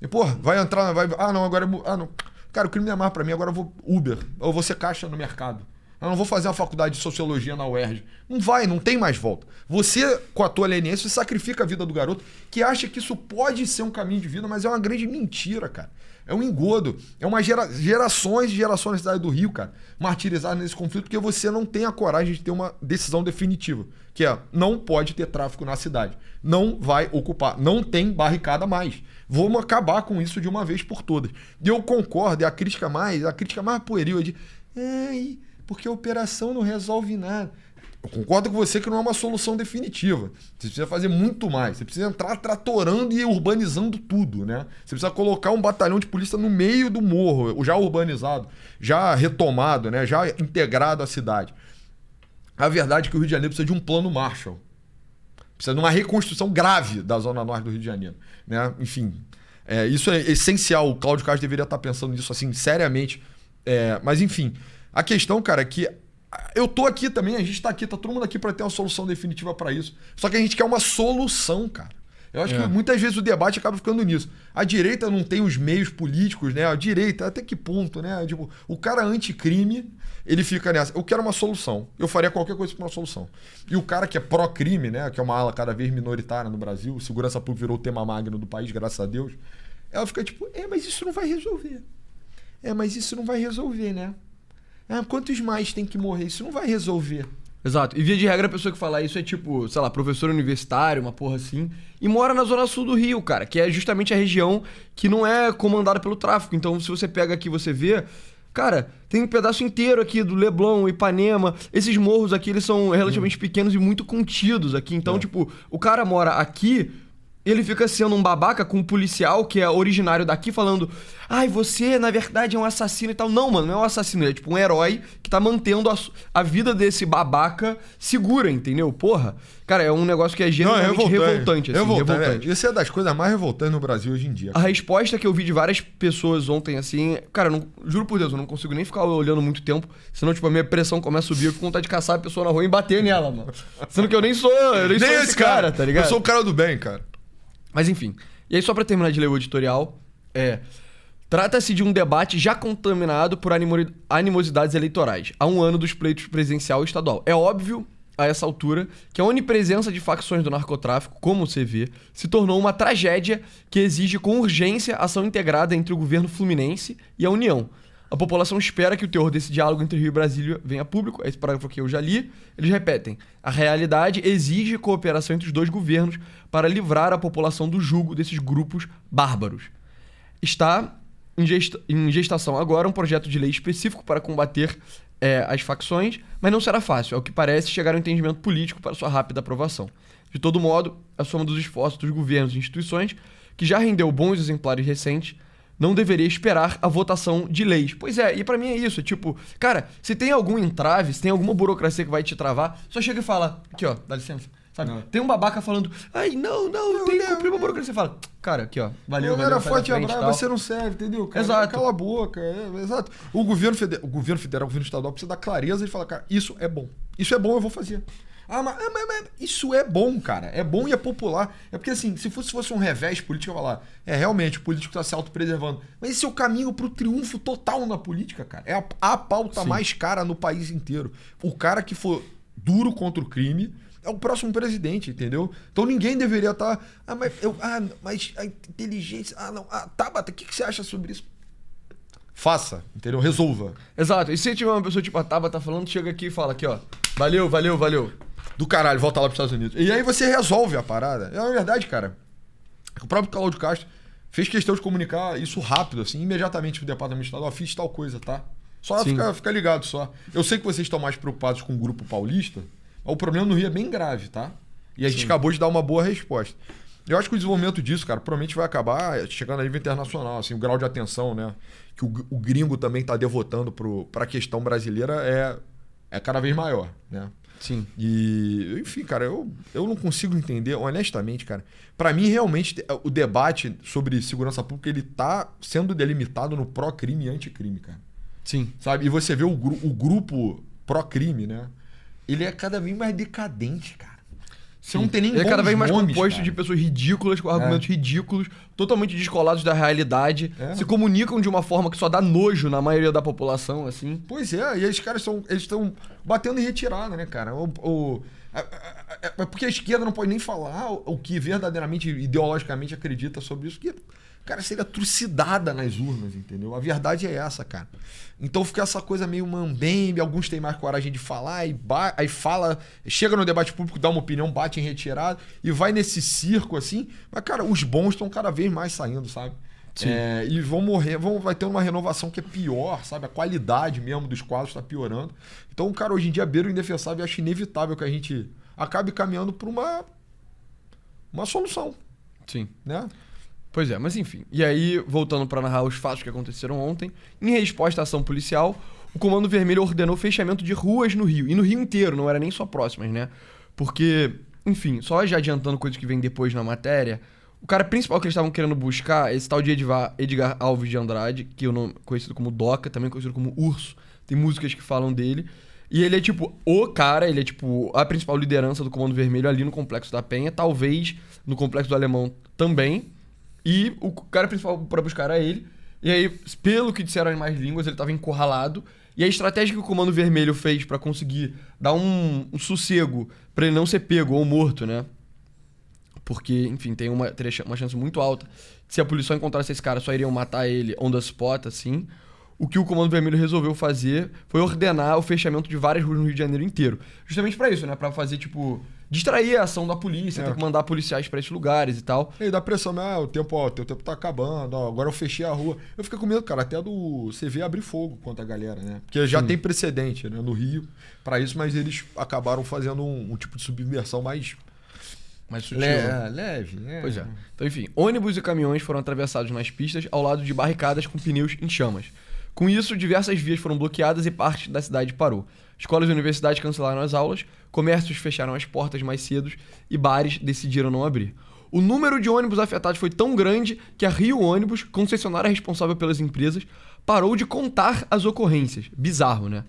E, porra, vai entrar... agora... não... Cara, o crime não é mais pra mim, agora eu vou Uber, eu vou ser caixa no mercado. Eu não vou fazer a faculdade de sociologia na UERJ. Não tem mais volta. Você, com a tua leniência, sacrifica a vida do garoto que acha que isso pode ser um caminho de vida, mas é uma grande mentira, cara. É um engodo. É uma gerações e gerações na cidade do Rio, cara, martirizadas nesse conflito porque você não tem a coragem de ter uma decisão definitiva, que é: não pode ter tráfico na cidade. Não vai ocupar. Não tem barricada mais. Vamos acabar com isso de uma vez por todas. E eu concordo, a crítica mais pueril é de... porque a operação não resolve nada. Eu concordo com você que não é uma solução definitiva. Você precisa fazer muito mais. Você precisa entrar tratorando e urbanizando tudo, né? Você precisa colocar um batalhão de polícia no meio do morro, já urbanizado, já retomado, né? Já integrado à cidade. A verdade é que o Rio de Janeiro precisa de um plano Marshall. Precisa de uma reconstrução grave da zona norte do Rio de Janeiro, né? Enfim, isso é essencial. O Cláudio Castro deveria estar pensando nisso assim, seriamente. Mas enfim, a questão, cara, é que eu tô aqui também, a gente tá aqui, tá todo mundo aqui para ter uma solução definitiva para isso. Só que a gente quer uma solução, cara. Eu acho que muitas vezes o debate acaba ficando nisso. A direita não tem os meios políticos, né? A direita, até que ponto, né? Tipo, o cara anticrime, ele fica nessa. Eu quero uma solução. Eu faria qualquer coisa para uma solução. E o cara que é pró-crime, né? Que é uma ala cada vez minoritária no Brasil, segurança pública virou o tema magno do país, graças a Deus. Ela fica tipo, mas isso não vai resolver. Mas isso não vai resolver, né? Quantos mais tem que morrer? Isso não vai resolver. Exato. E via de regra a pessoa que fala isso é tipo, sei lá, professor universitário, uma porra assim, e mora na zona sul do Rio, cara, que é justamente a região que não é comandada pelo tráfico. Então, se você pega aqui, você vê, cara, tem um pedaço inteiro aqui do Leblon, Ipanema, esses morros aqui, eles são relativamente pequenos e muito contidos aqui. Então, tipo, o cara mora aqui, ele fica sendo um babaca com um policial que é originário daqui falando: você na verdade é um assassino e tal. Não, mano, não é um assassino, é tipo um herói que tá mantendo a vida desse babaca segura, entendeu? Porra, cara, é um negócio que é genuinamente revoltante, assim, revoltante. Isso é das coisas mais revoltantes no Brasil hoje em dia. A resposta que eu vi de várias pessoas ontem, assim, cara, juro por Deus, eu não consigo nem ficar olhando muito tempo, senão, tipo, a minha pressão começa a subir, eu fico com vontade de caçar a pessoa na rua e bater nela, mano. Sendo que eu nem sou esse cara, tá ligado? Eu sou o cara do bem, cara. Mas enfim, e aí só pra terminar de ler o editorial, trata-se de um debate já contaminado por animosidades eleitorais, há um ano dos pleitos presidencial e estadual. É óbvio, a essa altura, que a onipresença de facções do narcotráfico, como você vê, se tornou uma tragédia que exige com urgência ação integrada entre o governo fluminense e a União. A população espera que o teor desse diálogo entre Rio e Brasília venha a público. Esse parágrafo que eu já li, eles repetem: a realidade exige cooperação entre os dois governos para livrar a população do jugo desses grupos bárbaros. Está em gestação agora um projeto de lei específico para combater as facções, mas não será fácil, ao que parece, chegar a um entendimento político para sua rápida aprovação. De todo modo, a soma dos esforços dos governos e instituições, que já rendeu bons exemplares recentes, não deveria esperar a votação de leis. Pois é, e pra mim é isso, tipo, cara, se tem algum entrave, se tem alguma burocracia que vai te travar, só chega e fala, aqui ó, dá licença, sabe? Tem um babaca falando, não, tem que cumprir uma burocracia. Você fala, cara, aqui ó, valeu, era forte e abraço, você não serve, entendeu? Cara, exato. Cala a boca, exato. O governo federal, o governo estadual precisa dar clareza e falar, cara, isso é bom, eu vou fazer. Mas isso é bom, cara. É bom e é popular. É porque, assim, se fosse um revés político, eu ia falar, realmente, o político tá se autopreservando. Mas esse é o caminho pro triunfo total na política, cara. É a pauta mais cara no país inteiro. O cara que for duro contra o crime é o próximo presidente, entendeu? Então ninguém deveria estar... mas a inteligência... não. Tabata, o que você acha sobre isso? Faça, entendeu? Resolva. Exato. E se tiver uma pessoa tipo a Tabata falando, chega aqui e fala aqui, ó. Valeu, valeu, valeu. Do caralho, volta lá pros Estados Unidos. E aí você resolve a parada. É uma verdade, cara. O próprio Cláudio Castro fez questão de comunicar isso rápido, assim, imediatamente pro Departamento de Estado. Ó, fiz tal coisa, tá? Só fica ligado só. Eu sei que vocês estão mais preocupados com o Grupo Paulista, mas o problema no Rio é bem grave, tá? E a gente acabou de dar uma boa resposta. Eu acho que o desenvolvimento disso, cara, provavelmente vai acabar chegando a nível internacional, assim, o grau de atenção, né? Que o gringo também tá devotando pra questão brasileira é cada vez maior, né? Sim. E, enfim, cara, eu não consigo entender, honestamente, cara. Pra mim, realmente, o debate sobre segurança pública, ele tá sendo delimitado no pró-crime e anticrime, cara. Sim. Sabe? E você vê o grupo pró-crime, né? Ele é cada vez mais decadente, cara. Você não tem nem Ele é cada vez mais nomes, composto cara. de pessoas ridículas, com argumentos ridículos, totalmente descolados da realidade, se comunicam de uma forma que só dá nojo na maioria da população, assim. Pois é, e esses caras estão batendo em retirada, né, cara? É porque a esquerda não pode nem falar o que verdadeiramente, ideologicamente acredita sobre isso, que, cara, seria trucidada nas urnas, entendeu? A verdade é essa, cara. Então fica essa coisa meio mambembe, alguns têm mais coragem de falar, aí fala, chega no debate público, dá uma opinião, bate em retirada e vai nesse circo assim. Mas, cara, os bons estão cada vez mais saindo, sabe? Sim. E vão morrer, vai ter uma renovação que é pior, sabe? A qualidade mesmo dos quadros está piorando. Então, cara, hoje em dia, beira o indefensável, eu acho inevitável que a gente acabe caminhando para uma solução. Sim. Né? Pois é, mas enfim. E aí, voltando para narrar os fatos que aconteceram ontem, em resposta à ação policial, o Comando Vermelho ordenou o fechamento de ruas no Rio. E no Rio inteiro, não era nem só próximas, né? Porque, enfim, só já adiantando coisas que vem depois na matéria, o cara principal que eles estavam querendo buscar é esse tal de Edgar Alves de Andrade, que eu não conhecido como Doca, também conhecido como Urso. Tem músicas que falam dele. E ele é tipo o cara, ele é tipo a principal liderança do Comando Vermelho ali no Complexo da Penha, talvez no Complexo do Alemão também. E o cara principal pra buscar era ele. E aí, pelo que disseram em mais línguas, ele tava encurralado. E a estratégia que o Comando Vermelho fez pra conseguir dar um sossego pra ele não ser pego ou morto, né? Porque, enfim, teria uma chance muito alta. Se a polícia só encontrasse esse cara, só iriam matar ele on the spot, assim. O que o Comando Vermelho resolveu fazer foi ordenar o fechamento de várias ruas no Rio de Janeiro inteiro. Justamente pra isso, né? Pra fazer, tipo, distrair a ação da polícia, ter que mandar policiais pra esses lugares e tal. E aí dá pressão, teu tempo tá acabando, agora eu fechei a rua. Eu fico com medo, cara, até do CV abrir fogo contra a galera, né? Porque já tem precedente, né, no Rio pra isso, mas eles acabaram fazendo um tipo de subversão mais sutil. Leve, né? Pois é. Então, enfim, ônibus e caminhões foram atravessados nas pistas ao lado de barricadas com pneus em chamas. Com isso, diversas vias foram bloqueadas e parte da cidade parou. Escolas e universidades cancelaram as aulas, comércios fecharam as portas mais cedo e bares decidiram não abrir. O número de ônibus afetados foi tão grande que a Rio Ônibus, concessionária responsável pelas empresas, parou de contar as ocorrências. Bizarro, né?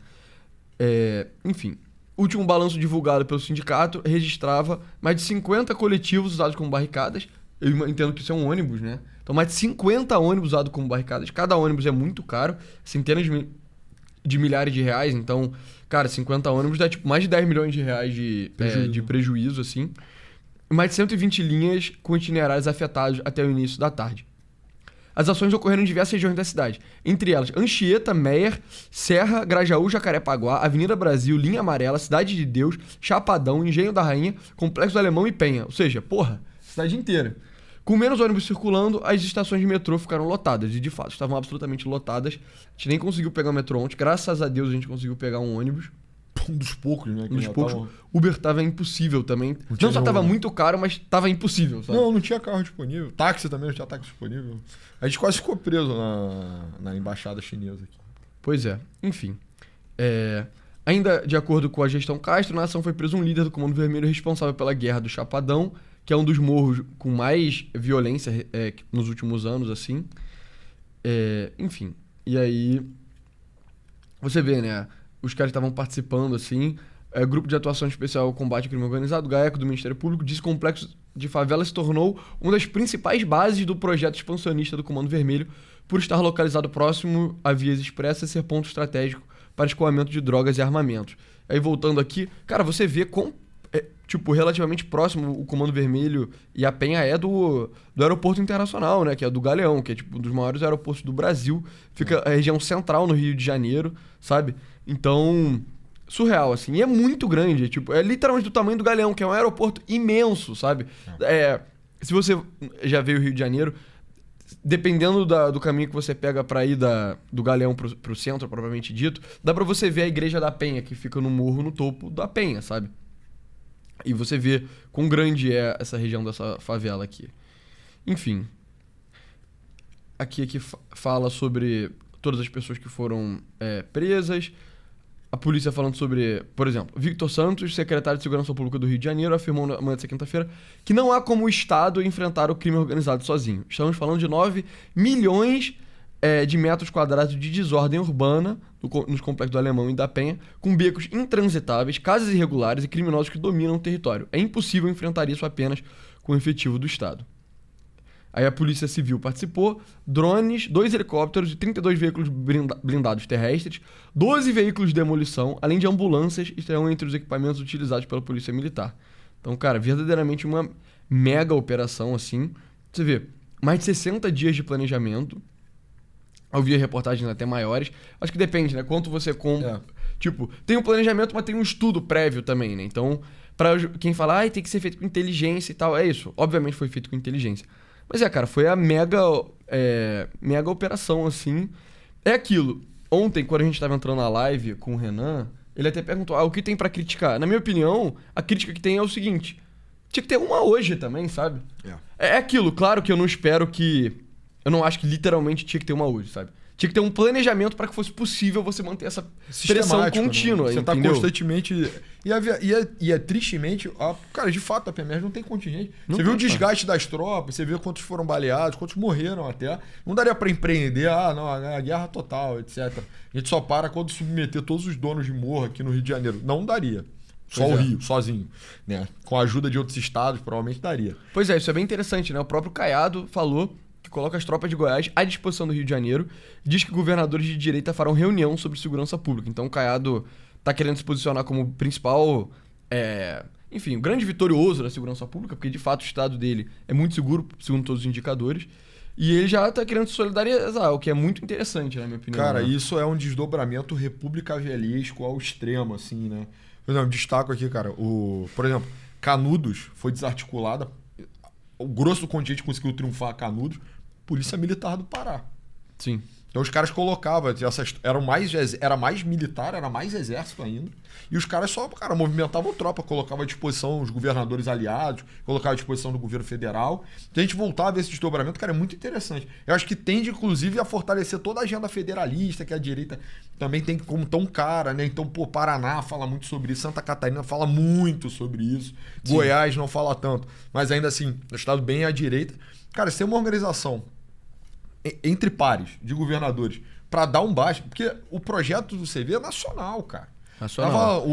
Enfim, o último balanço divulgado pelo sindicato registrava mais de 50 coletivos usados como barricadas. Eu entendo que isso é um ônibus, né? Então, mais de 50 ônibus usados como barricadas. Cada ônibus é muito caro, centenas de milhares de reais. Então, cara, 50 ônibus dá tipo mais de 10 milhões de reais de prejuízo, assim. E mais de 120 linhas com itinerários afetados até o início da tarde. As ações ocorreram em diversas regiões da cidade. Entre elas, Anchieta, Meier, Serra, Grajaú, Jacarepaguá, Avenida Brasil, Linha Amarela, Cidade de Deus, Chapadão, Engenho da Rainha, Complexo do Alemão e Penha. Ou seja, porra, cidade inteira. Com menos ônibus circulando, as estações de metrô ficaram lotadas. E, de fato, estavam absolutamente lotadas. A gente nem conseguiu pegar o metrô ontem. Graças a Deus, a gente conseguiu pegar um ônibus. Um dos poucos, né? Um dos poucos. Uber tava impossível também. Não só tava muito caro, mas tava impossível, sabe? Não tinha carro disponível. Táxi também, não tinha táxi disponível. A gente quase ficou preso na embaixada chinesa aqui. Pois é. Enfim. Ainda de acordo com a gestão Castro, na ação foi preso um líder do Comando Vermelho responsável pela Guerra do Chapadão, que é um dos morros com mais violência nos últimos anos, assim. Enfim. E aí, você vê, né? Os caras estavam participando, assim. Grupo de Atuação Especial ao Combate ao Crime Organizado, GAECO, do Ministério Público, disse que o Complexo de Favela se tornou uma das principais bases do projeto expansionista do Comando Vermelho, por estar localizado próximo a vias expressas e ser ponto estratégico para escoamento de drogas e armamentos. Aí, voltando aqui, cara, você vê quão tipo, relativamente próximo, o Comando Vermelho e a Penha é do aeroporto internacional, né? Que é do Galeão, que é tipo um dos maiores aeroportos do Brasil. Fica a região central no Rio de Janeiro, sabe? Então, surreal, assim. E é muito grande, tipo, é literalmente do tamanho do Galeão, que é um aeroporto imenso, sabe? Se você já veio ao Rio de Janeiro, dependendo do caminho que você pega pra ir do Galeão pro centro, propriamente dito, dá pra você ver a Igreja da Penha, que fica no morro no topo da Penha, sabe? E você vê quão grande é essa região dessa favela aqui. Enfim. Aqui fala sobre todas as pessoas que foram presas. A polícia falando sobre, por exemplo, Victor Santos, secretário de Segurança Pública do Rio de Janeiro, afirmou na manhã dessa quinta-feira que não há como o Estado enfrentar o crime organizado sozinho. Estamos falando de 9 milhões de metros quadrados de desordem urbana nos complexos do Alemão e da Penha, com becos intransitáveis, casas irregulares e criminosos que dominam o território. É impossível enfrentar isso apenas com o efetivo do Estado. Aí a Polícia Civil participou, drones, 2 helicópteros e 32 veículos blindados terrestres, 12 veículos de demolição, além de ambulâncias, estão entre os equipamentos utilizados pela Polícia Militar. Então, cara, verdadeiramente uma mega operação, assim. Você vê, mais de 60 dias de planejamento. Eu vi reportagens até maiores. Acho que depende, né? Quanto você compra. Tipo, tem um planejamento, mas tem um estudo prévio também, né? Então, pra quem fala, tem que ser feito com inteligência e tal, é isso. Obviamente foi feito com inteligência. Mas cara, foi a mega operação, assim. É aquilo. Ontem, quando a gente tava entrando na live com o Renan, ele até perguntou, o que tem pra criticar? Na minha opinião, a crítica que tem é o seguinte. Tinha que ter uma hoje também, sabe? É aquilo. Claro que eu não espero que... Eu não acho que literalmente tinha que ter uma hoje, sabe? Tinha que ter um planejamento para que fosse possível você manter essa pressão contínua, né? Você entendeu? tá constantemente... E tristemente, cara, de fato, a PMR não tem contingente. Você vê o desgaste das tropas, você vê quantos foram baleados, quantos morreram até. Não daria para empreender, a guerra total, etc. A gente só para quando submeter todos os donos de morro aqui no Rio de Janeiro. Não daria. Só o Rio, sozinho. Né? Com a ajuda de outros estados, provavelmente daria. Pois é, isso é bem interessante, né? O próprio Caiado falou que coloca as tropas de Goiás à disposição do Rio de Janeiro, diz que governadores de direita farão reunião sobre segurança pública. Então o Caiado tá querendo se posicionar como principal, enfim, o grande vitorioso da segurança pública, porque de fato o estado dele é muito seguro, segundo todos os indicadores. E ele já tá querendo se solidarizar, o que é muito interessante, na minha opinião. Cara, né? Isso é um desdobramento republicavelesco ao extremo, assim, né? Por exemplo, destaco aqui, cara, por exemplo, Canudos foi desarticulada. O grosso do contingente conseguiu triunfar a Canudos. Polícia Militar do Pará. Sim. Então os caras colocavam, era mais militar, era mais exército ainda. E os caras só, movimentavam tropa, colocavam à disposição os governadores aliados, colocavam à disposição do governo federal. Então a gente voltava a esse desdobramento, cara, é muito interessante. Eu acho que tende, inclusive, a fortalecer toda a agenda federalista, que a direita também tem como tão cara, né? Então, Paraná fala muito sobre isso, Santa Catarina fala muito sobre isso, sim. Goiás não fala tanto. Mas ainda assim, no estado bem à direita. Cara, se tem uma organização entre pares de governadores para dar um baixo, porque o projeto do CV é nacional, cara.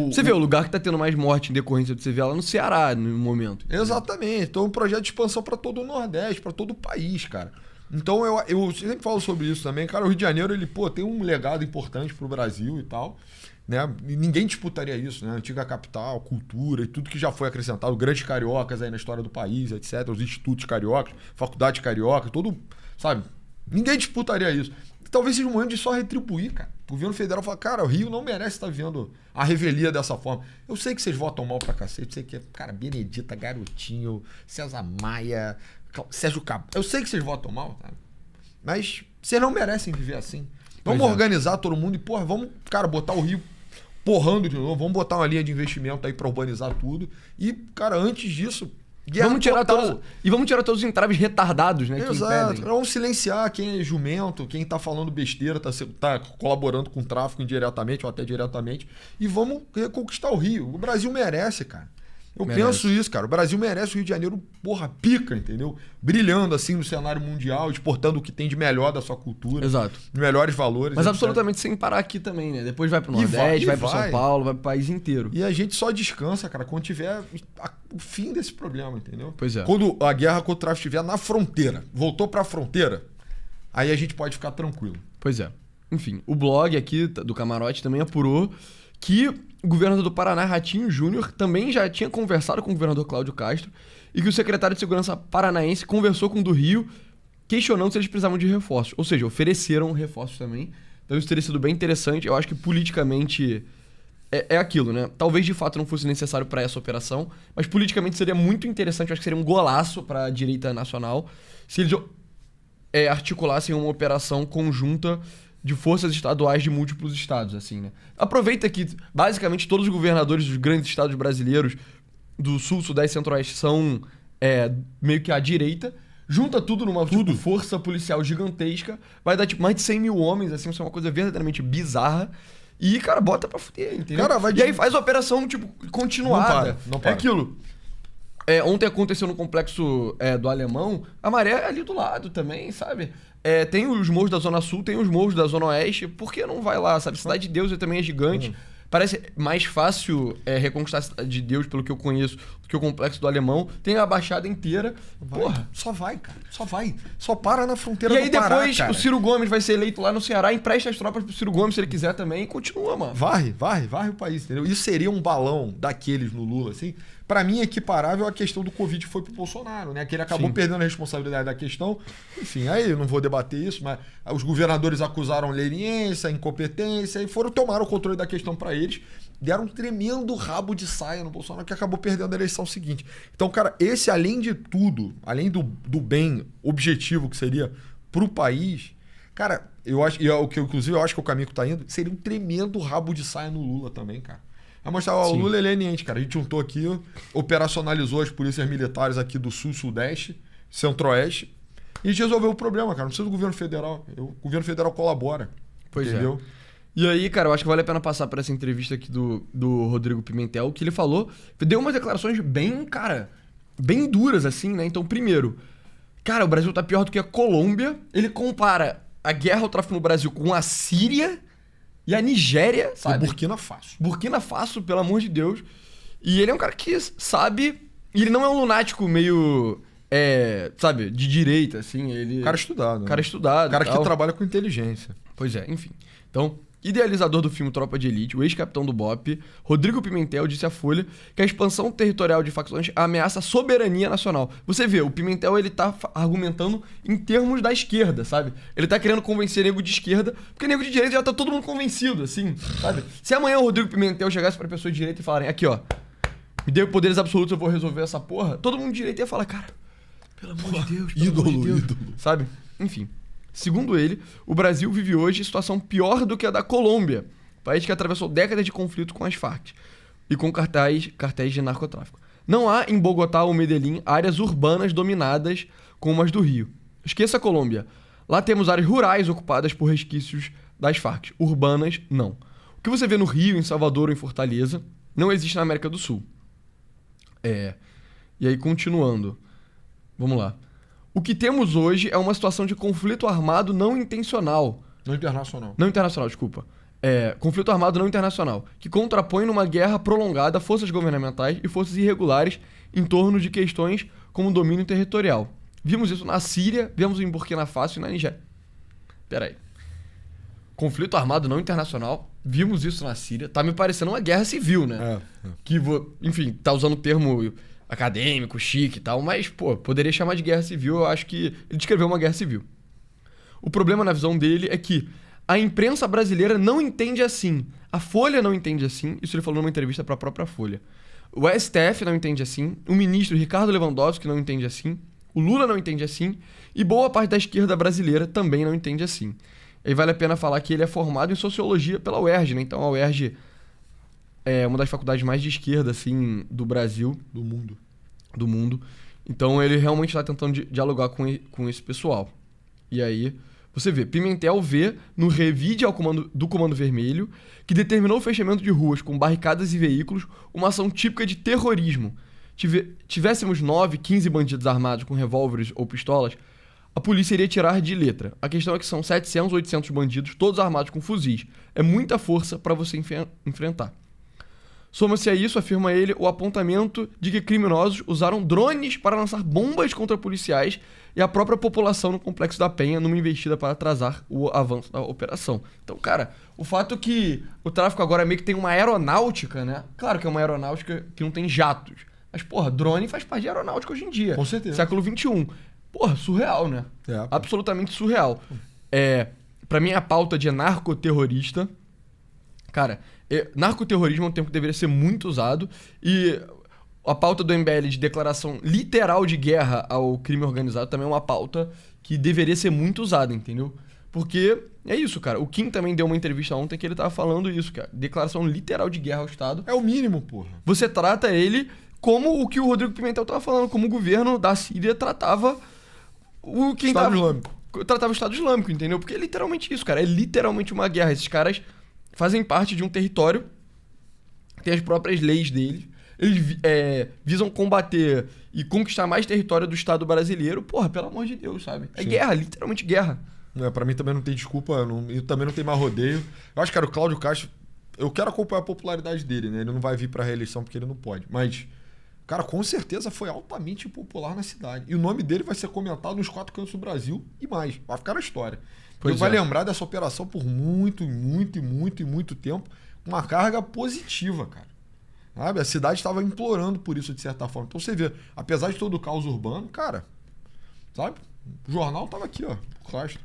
Você vê o lugar que tá tendo mais morte em decorrência do CV lá no Ceará, no momento. Exatamente. Então é um projeto de expansão para todo o Nordeste, para todo o país, cara. Então eu sempre falo sobre isso também. Cara, o Rio de Janeiro, ele, tem um legado importante pro Brasil e tal, né? E ninguém disputaria isso, né? Antiga capital, cultura e tudo que já foi acrescentado, grandes cariocas aí na história do país, etc. Os institutos cariocas, faculdade carioca, todo, sabe? Ninguém disputaria isso. Talvez seja um momento de só retribuir, cara. O governo federal fala, cara, o Rio não merece estar vendo a revelia dessa forma. Eu sei que vocês votam mal pra cacete, eu sei que cara, Benedita, Garotinho, César Maia, Sérgio Cabral. Eu sei que vocês votam mal, tá? Mas vocês não merecem viver assim. Vamos organizar todo mundo e, vamos, cara, botar o Rio porrando de novo. Vamos botar uma linha de investimento aí pra urbanizar tudo. E, cara, antes disso... Vamos tirar todos os entraves retardados, né? Exato. Vamos silenciar quem é jumento, quem tá falando besteira, tá colaborando com o tráfico indiretamente ou até diretamente. E vamos reconquistar o Rio. O Brasil merece, cara. Eu penso isso, cara. O Brasil merece o Rio de Janeiro, pica, entendeu? Brilhando assim no cenário mundial, exportando o que tem de melhor da sua cultura. Exato. De melhores valores. Mas absolutamente sem parar aqui também, né? Depois vai pro Nordeste, vai pro São Paulo, vai pro país inteiro. E a gente só descansa, cara, quando tiver o fim desse problema, entendeu? Pois é. Quando a guerra contra o tráfico estiver na fronteira, voltou pra fronteira, aí a gente pode ficar tranquilo. Pois é. Enfim, o blog aqui do Camarote também apurou que o governador do Paraná, Ratinho Júnior, também já tinha conversado com o governador Cláudio Castro e que o secretário de Segurança paranaense conversou com o do Rio, questionando se eles precisavam de reforços. Ou seja, ofereceram reforços também. Então isso teria sido bem interessante. Eu acho que politicamente é aquilo, né? Talvez de fato não fosse necessário para essa operação, mas politicamente seria muito interessante. Eu acho que seria um golaço para a direita nacional se eles articulassem uma operação conjunta de forças estaduais de múltiplos estados, assim, né? Aproveita que basicamente todos os governadores dos grandes estados brasileiros do Sul, Sudeste e Centro-Oeste são meio que à direita. Junta tudo numa tipo, força policial gigantesca. Vai dar tipo mais de 100 mil homens, assim, isso é uma coisa verdadeiramente bizarra. E, cara, bota pra fuder, entendeu? Cara, e aí faz a operação, tipo, continuada. Não para. É aquilo. Ontem aconteceu no complexo do Alemão, a Maré é ali do lado também, sabe? Tem os morros da Zona Sul, tem os morros da Zona Oeste. Por que não vai lá, sabe? Cidade de Deus também é gigante. Parece mais fácil reconquistar a Cidade de Deus, pelo que eu conheço, do que o complexo do Alemão. Tem a Baixada inteira. Porra. Só vai, cara. Só vai. Só para na fronteira do Pará, depois cara. O Ciro Gomes vai ser eleito lá no Ceará, empresta as tropas pro Ciro Gomes se ele quiser também e continua, mano. Varre o país, entendeu? Isso seria um balão daqueles no Lula, assim. Pra mim, é equiparável à questão do Covid que foi pro Bolsonaro, né? Que ele acabou perdendo a responsabilidade da questão. Enfim, aí eu não vou debater isso, mas os governadores acusaram leniência, incompetência e tomaram o controle da questão pra eles. Deram um tremendo rabo de saia no Bolsonaro que acabou perdendo a eleição seguinte. Então, cara, esse, além de tudo, além do bem objetivo que seria pro país, cara, eu acho, inclusive eu acho que o caminho que tá indo, seria um tremendo rabo de saia no Lula também, cara. Vai mostrar, o Lula é leniente, cara. A gente juntou aqui, operacionalizou as polícias militares aqui do Sul, Sudeste, Centro-Oeste e a gente resolveu o problema, cara. Não precisa do governo federal. O governo federal colabora. Pois entendeu? E aí, cara, eu acho que vale a pena passar por essa entrevista aqui do Rodrigo Pimentel, que ele falou, deu umas declarações bem, cara, bem duras, assim, né? Então, primeiro, cara, o Brasil tá pior do que a Colômbia. Ele compara a guerra ao tráfico no Brasil com a Síria e a Nigéria, sabe? E Burkina Faso. Burkina Faso, pelo amor de Deus. E ele é um cara que sabe... E ele não é um lunático meio... sabe? De direita, assim. Ele... Cara estudado. Cara estudado. Cara que trabalha com inteligência. Pois é, enfim. Então, idealizador do filme Tropa de Elite, o ex-capitão do BOPE, Rodrigo Pimentel, disse à Folha que a expansão territorial de facções ameaça a soberania nacional. Você vê, o Pimentel, ele tá argumentando em termos da esquerda, sabe? Ele tá querendo convencer nego de esquerda, porque nego de direita já tá todo mundo convencido, assim, sabe? Se amanhã o Rodrigo Pimentel chegasse pra pessoa de direita e falarem, aqui, ó, me dê poderes absolutos, eu vou resolver essa porra, todo mundo de direita ia falar, cara, pelo amor de Deus, ídolo, sabe? Enfim. Segundo ele, o Brasil vive hoje situação pior do que a da Colômbia, país que atravessou décadas de conflito com as Farc e com cartéis de narcotráfico. Não há em Bogotá ou Medellín áreas urbanas dominadas como as do Rio. Esqueça a Colômbia. Lá temos áreas rurais ocupadas por resquícios das Farc. Urbanas, não. O que você vê no Rio, em Salvador ou em Fortaleza, não existe na América do Sul. E aí, continuando. Vamos lá. O que temos hoje é uma situação de conflito armado não intencional. Não internacional. Não internacional, desculpa. Conflito armado não internacional, que contrapõe numa guerra prolongada forças governamentais e forças irregulares em torno de questões como domínio territorial. Vimos isso na Síria, vimos em Burkina Faso e na Nigéria. Peraí. Conflito armado não internacional, vimos isso na Síria. Tá me parecendo uma guerra civil, né? Que, enfim, tá usando o termo acadêmico, chique e tal, mas, pô, poderia chamar de guerra civil, eu acho que ele descreveu uma guerra civil. O problema, na visão dele, é que a imprensa brasileira não entende assim. A Folha não entende assim, isso ele falou numa entrevista para a própria Folha. O STF não entende assim, o ministro Ricardo Lewandowski não entende assim, o Lula não entende assim, e boa parte da esquerda brasileira também não entende assim. Aí vale a pena falar que ele é formado em Sociologia pela UERJ, né? Então a UERJ é uma das faculdades mais de esquerda, assim, do Brasil. Do mundo. Então ele realmente está tentando dialogar com esse pessoal. E aí, você vê, Pimentel vê no revide do Comando Vermelho, que determinou o fechamento de ruas com barricadas e veículos, uma ação típica de terrorismo. Tivéssemos 9, 15 bandidos armados com revólveres ou pistolas, a polícia iria tirar de letra. A questão é que são 700, 800 bandidos, todos armados com fuzis. É muita força para você enfrentar. Soma-se a isso, afirma ele, o apontamento de que criminosos usaram drones para lançar bombas contra policiais e a própria população no Complexo da Penha numa investida para atrasar o avanço da operação. Então, cara, o fato que o tráfico agora meio que tem uma aeronáutica, né? Claro que é uma aeronáutica que não tem jatos. Mas, porra, drone faz parte de aeronáutica hoje em dia. Com certeza. Século XXI. Porra, surreal, né? Absolutamente surreal. Pra mim, a pauta de narcoterrorista... Cara, narcoterrorismo é um termo que deveria ser muito usado. E a pauta do MBL de declaração literal de guerra ao crime organizado também é uma pauta que deveria ser muito usada, entendeu? Porque é isso, cara. O Kim também deu uma entrevista ontem que ele tava falando isso, cara. Declaração literal de guerra ao Estado. É o mínimo, porra. Você trata ele como o que o Rodrigo Pimentel tava falando, como o governo da Síria tratava o Estado Islâmico. Tratava o Estado Islâmico, entendeu? Porque é literalmente isso, cara. É literalmente uma guerra. Esses caras fazem parte de um território, tem as próprias leis deles. Eles visam combater e conquistar mais território do Estado brasileiro. Porra, pelo amor de Deus, sabe? É guerra, literalmente guerra. Pra mim também não tem desculpa, e também não tem mais rodeio. Eu acho que, cara, o Cláudio Castro, eu quero acompanhar a popularidade dele, né? Ele não vai vir pra reeleição porque ele não pode. Mas, cara, com certeza foi altamente popular na cidade. E o nome dele vai ser comentado nos 4 cantos do Brasil e mais. Vai ficar na história. Ele vai lembrar dessa operação por muito tempo, com uma carga positiva, cara. Sabe? A cidade estava implorando por isso, de certa forma. Então você vê, apesar de todo o caos urbano, cara, sabe? O jornal tava aqui, ó, o Castro.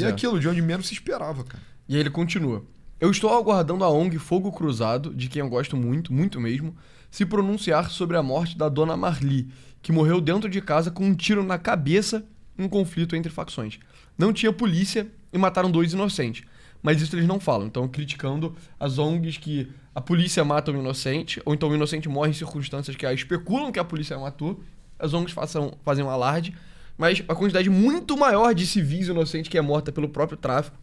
E aquilo, de onde menos se esperava, cara. E aí ele continua. Eu estou aguardando a ONG Fogo Cruzado, de quem eu gosto muito, muito mesmo, se pronunciar sobre a morte da dona Marli, que morreu dentro de casa com um tiro na cabeça em um conflito entre facções. Não tinha polícia e mataram 2 inocentes. Mas isso eles não falam. Então, criticando as ONGs que a polícia mata um inocente, ou então o inocente morre em circunstâncias que especulam que a polícia matou. As ONGs fazem um alarde. Mas a quantidade muito maior de civis inocentes que é morta pelo próprio tráfico.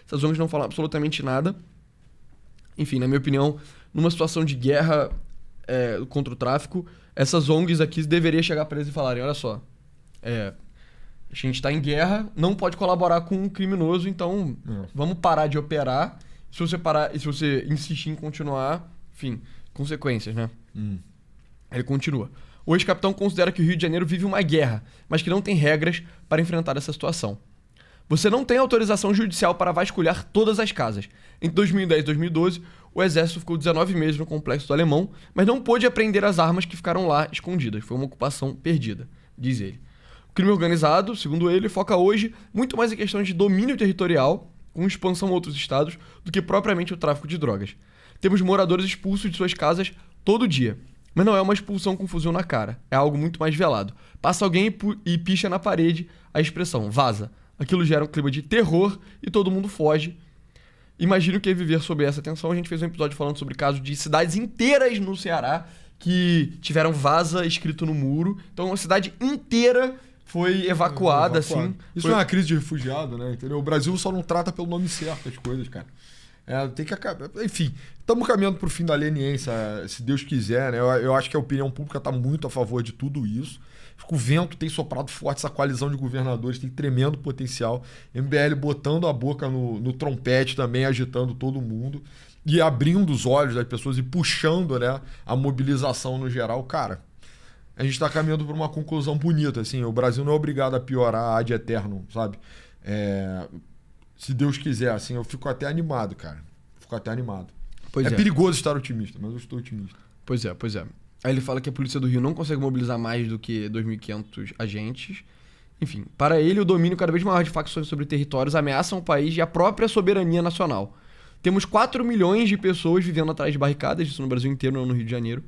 Essas ONGs não falam absolutamente nada. Enfim, na minha opinião, numa situação de guerra contra o tráfico, essas ONGs aqui deveriam chegar para eles e falarem, olha só, a gente está em guerra, não pode colaborar com um criminoso, então vamos parar de operar. Se você parar, e se você insistir em continuar, enfim, consequências, né? Ele continua. O ex-capitão considera que o Rio de Janeiro vive uma guerra, mas que não tem regras para enfrentar essa situação. Você não tem autorização judicial para vasculhar todas as casas. Entre 2010 e 2012, o exército ficou 19 meses no Complexo do Alemão, mas não pôde apreender as armas que ficaram lá escondidas. Foi uma ocupação perdida, diz ele. O crime organizado, segundo ele, foca hoje muito mais em questões de domínio territorial, com expansão a outros estados, do que propriamente o tráfico de drogas. Temos moradores expulsos de suas casas todo dia. Mas não é uma expulsão com fuzil na cara. É algo muito mais velado. Passa alguém e picha na parede a expressão vaza. Aquilo gera um clima de terror e todo mundo foge. Imagino que é viver sob essa tensão. A gente fez um episódio falando sobre casos de cidades inteiras no Ceará que tiveram vaza escrito no muro. Então, a cidade inteira foi evacuada, assim. Isso não é uma crise de refugiado, né? Entendeu? O Brasil só não trata pelo nome certo as coisas, cara. Tem que acabar. Enfim, estamos caminhando para o fim da leniência, se Deus quiser, né? Eu acho que a opinião pública está muito a favor de tudo isso. O vento tem soprado forte, essa coalizão de governadores tem tremendo potencial. MBL botando a boca no trompete também, agitando todo mundo e abrindo os olhos das pessoas e puxando, né, a mobilização no geral. Cara, a gente está caminhando para uma conclusão bonita. Assim, o Brasil não é obrigado a piorar ad eternum, sabe? Se Deus quiser, assim, eu fico até animado, cara. Fico até animado. É perigoso estar otimista, mas eu estou otimista. Pois é. Aí ele fala que a Polícia do Rio não consegue mobilizar mais do que 2.500 agentes. Enfim, para ele, o domínio cada vez maior de facções sobre territórios ameaçam o país e a própria soberania nacional. Temos 4 milhões de pessoas vivendo atrás de barricadas, isso no Brasil inteiro, não no Rio de Janeiro.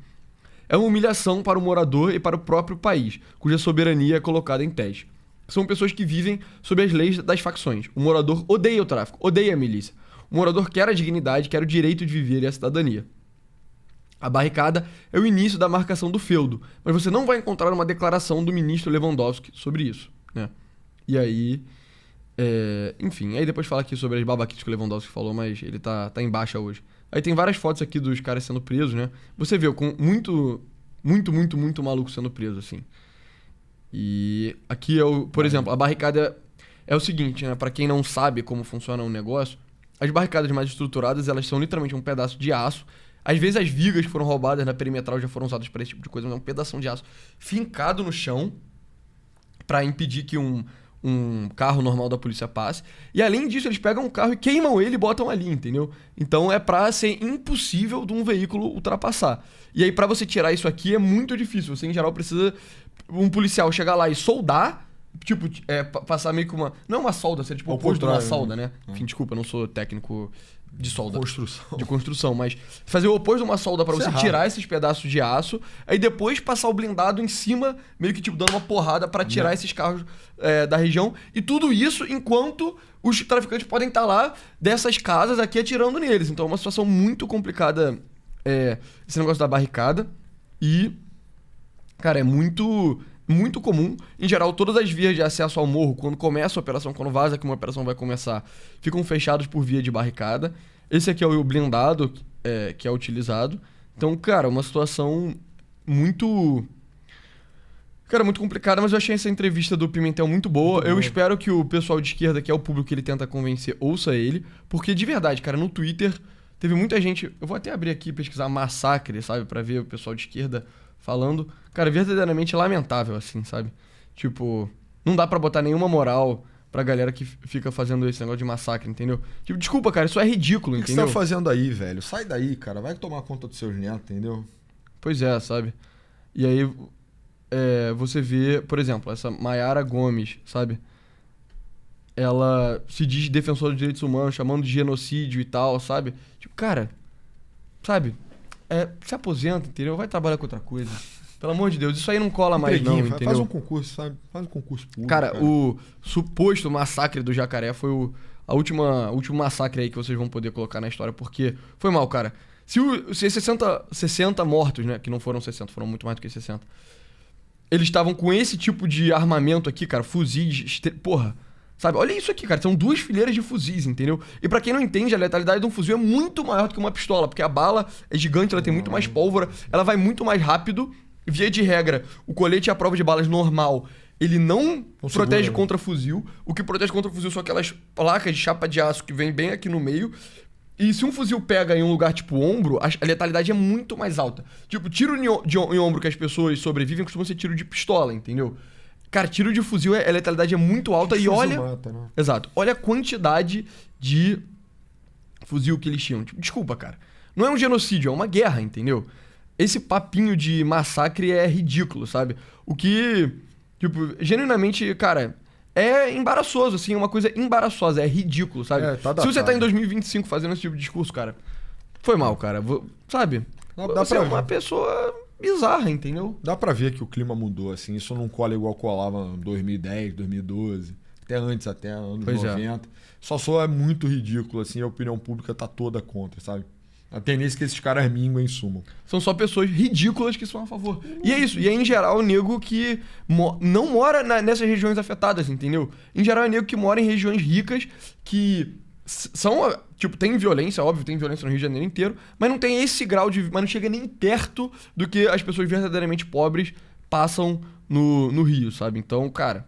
É uma humilhação para o morador e para o próprio país, cuja soberania é colocada em teste. São pessoas que vivem sob as leis das facções. O morador odeia o tráfico, odeia a milícia. O morador quer a dignidade, quer o direito de viver e a cidadania. A barricada é o início da marcação do feudo, mas você não vai encontrar uma declaração do ministro Lewandowski sobre isso, né? E aí... enfim, aí depois fala aqui sobre as babaquices que o Lewandowski falou, mas ele tá em baixa hoje. Aí tem várias fotos aqui dos caras sendo presos, né? Você vê, com muito maluco sendo preso, assim. E aqui por exemplo, a barricada é o seguinte, né? Pra quem não sabe como funciona o negócio, as barricadas mais estruturadas, elas são literalmente um pedaço de aço. Às vezes as vigas que foram roubadas na perimetral já foram usadas para esse tipo de coisa, mas é um pedação de aço fincado no chão pra impedir que um carro normal da polícia passe. E além disso, eles pegam um carro e queimam ele e botam ali, entendeu? Então é pra ser impossível de um veículo ultrapassar. E aí pra você tirar isso aqui é muito difícil. Você, em geral, precisa um policial chegar lá e soldar, tipo, passar meio que uma... Não uma solda, seria tipo o oposto de uma solda, né? Enfim, desculpa, eu não sou técnico de solda. De construção, mas fazer o oposto de uma solda pra você tirar esses pedaços de aço, aí depois passar o blindado em cima, meio que tipo dando uma porrada pra tirar esses carros da região. E tudo isso enquanto os traficantes podem estar lá dessas casas aqui atirando neles. Então é uma situação muito complicada, esse negócio da barricada. E, cara, é muito comum. Em geral, todas as vias de acesso ao morro, quando começa a operação, quando vaza que uma operação vai começar, ficam fechados por via de barricada. Esse aqui é o blindado que é utilizado. Então, cara, uma situação muito... Cara, muito complicada, mas eu achei essa entrevista do Pimentel muito boa. Eu espero que o pessoal de esquerda, que é o público que ele tenta convencer, ouça ele. Porque, de verdade, cara, no Twitter teve muita gente... Eu vou até abrir aqui e pesquisar massacre, sabe? Pra ver o pessoal de esquerda falando. Cara, verdadeiramente lamentável, assim, sabe? Tipo, não dá pra botar nenhuma moral pra galera que fica fazendo esse negócio de massacre, entendeu? Tipo, desculpa, cara, isso é ridículo, entendeu? O que você tá fazendo aí, velho? Sai daí, cara. Vai tomar conta dos seus netos, entendeu? Pois é, sabe? E aí, você vê, por exemplo, essa Maiara Gomes, sabe? Ela se diz defensora de direitos humanos, chamando de genocídio e tal, sabe? Tipo, cara, sabe? Se aposenta, entendeu? Vai trabalhar com outra coisa. Pelo amor de Deus, isso aí não cola mais não, entendeu? Faz um concurso, sabe? Faz um concurso público. Cara, o suposto massacre do Jacaré foi o último massacre aí que vocês vão poder colocar na história, porque foi mal, cara. Se 60 mortos, né, que não foram 60, foram muito mais do que 60, eles estavam com esse tipo de armamento aqui, cara, fuzis, porra, sabe? Olha isso aqui, cara, são 2 fileiras de fuzis, entendeu? E pra quem não entende, a letalidade de um fuzil é muito maior do que uma pistola, porque a bala é gigante, ela tem muito mais pólvora, ela vai muito mais rápido. Via de regra, o colete à prova de balas normal, ele não protege contra fuzil. O que protege contra fuzil são aquelas placas de chapa de aço que vem bem aqui no meio. E se um fuzil pega em um lugar tipo ombro, a letalidade é muito mais alta. Tipo, tiro em ombro que as pessoas sobrevivem costuma ser tiro de pistola, entendeu? Cara, tiro de fuzil, a letalidade é muito alta e olha... Mata, né? Exato. Olha a quantidade de fuzil que eles tinham. Tipo, desculpa, cara. Não é um genocídio, é uma guerra, entendeu? Esse papinho de massacre é ridículo, sabe? O que, tipo, genuinamente, cara, é embaraçoso, assim, é uma coisa embaraçosa, é ridículo, sabe? Se você tá em 2025 fazendo esse tipo de discurso, cara, foi mal, cara, sabe? Você é uma pessoa bizarra, entendeu? Dá pra ver que o clima mudou, assim, isso não cola igual colava em 2010, 2012, até antes, até anos 90. Só soa muito ridículo, assim, a opinião pública tá toda contra, sabe? A tendência é que esses caras minguem em suma. São só pessoas ridículas que são a favor. E é isso. E é, em geral, o nego que não mora nessas regiões afetadas, entendeu? Em geral, é nego que mora em regiões ricas que são... Tipo, tem violência, óbvio, tem violência no Rio de Janeiro inteiro, mas não tem esse grau de... Mas não chega nem perto do que as pessoas verdadeiramente pobres passam no Rio, sabe? Então, cara...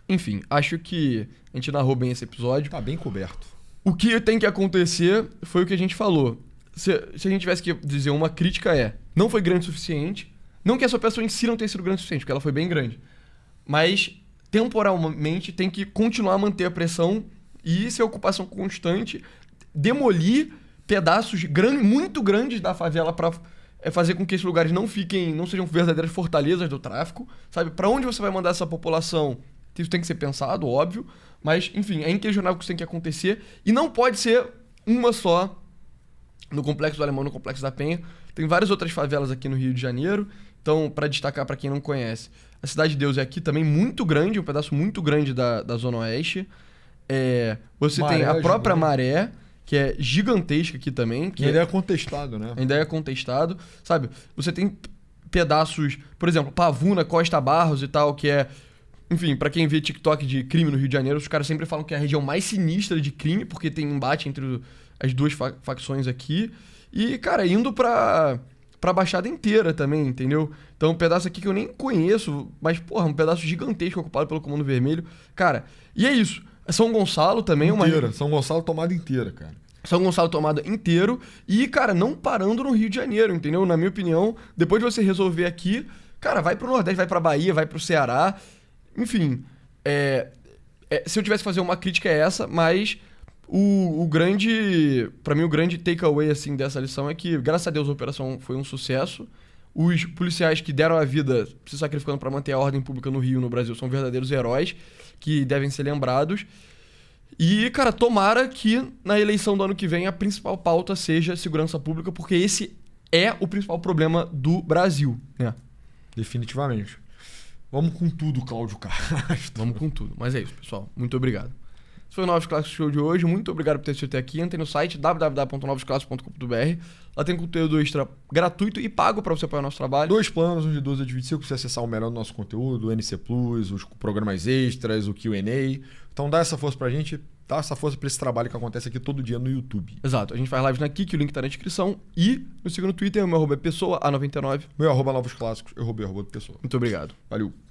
Enfim, acho que a gente narrou bem esse episódio. Tá bem coberto. O que tem que acontecer foi o que a gente falou. Se a gente tivesse que dizer uma crítica não foi grande o suficiente. Não que essa pessoa em si não tenha sido grande o suficiente, porque ela foi bem grande. Mas, temporalmente, tem que continuar a manter a pressão e ser ocupação constante, demolir pedaços muito grandes da favela para fazer com que esses lugares não sejam verdadeiras fortalezas do tráfico, sabe? Para onde você vai mandar essa população? Isso tem que ser pensado, óbvio. Mas, enfim, é inquestionável que isso tem que acontecer. E não pode ser uma só no Complexo do Alemão, no Complexo da Penha. Tem várias outras favelas aqui no Rio de Janeiro. Então, para destacar para quem não conhece, a Cidade de Deus é aqui também muito grande, um pedaço muito grande da Zona Oeste. Você tem a própria Maré, que é gigantesca aqui também. Que ainda é contestado, né? Ainda é contestado. Sabe, você tem pedaços, por exemplo, Pavuna, Costa Barros e tal, que é... Enfim, pra quem vê TikTok de crime no Rio de Janeiro, os caras sempre falam que é a região mais sinistra de crime, porque tem embate entre as duas facções aqui. E, cara, indo pra Baixada inteira também, entendeu? Então, um pedaço aqui que eu nem conheço, mas, porra, um pedaço gigantesco ocupado pelo Comando Vermelho. Cara, e é isso. São Gonçalo também... São Gonçalo tomada inteira, cara. São Gonçalo tomada inteiro e, cara, não parando no Rio de Janeiro, entendeu? Na minha opinião, depois de você resolver aqui, cara, vai pro Nordeste, vai pra Bahia, vai pro Ceará... Enfim, se eu tivesse que fazer uma crítica é essa, mas o grande... Pra mim, o grande takeaway, assim, dessa lição é que, graças a Deus, a operação foi um sucesso. Os policiais que deram a vida se sacrificando pra manter a ordem pública no Rio, no Brasil, são verdadeiros heróis que devem ser lembrados. E, cara, tomara que na eleição do ano que vem a principal pauta seja segurança pública, porque esse é o principal problema do Brasil, né? Definitivamente. Vamos com tudo, Cláudio Castro. Vamos com tudo. Mas é isso, pessoal. Muito obrigado. Esse foi o Novos Clássicos Show de hoje. Muito obrigado por ter assistido até aqui. Entre no site www.novosclassicos.com.br. Lá tem conteúdo extra gratuito e pago para você apoiar o nosso trabalho. 2 planos, um de 12 e de 25, pra você acessar o melhor do nosso conteúdo, o NC Plus, os programas extras, o Q&A. Então dá essa força pra gente, dá essa força pra esse trabalho que acontece aqui todo dia no YouTube. Exato. A gente faz lives na Kik, o link tá na descrição. E nos siga no Twitter, o meu @pessoa, A99. Meu @novosclássicos, eu roubei @pessoa. Muito obrigado. Valeu.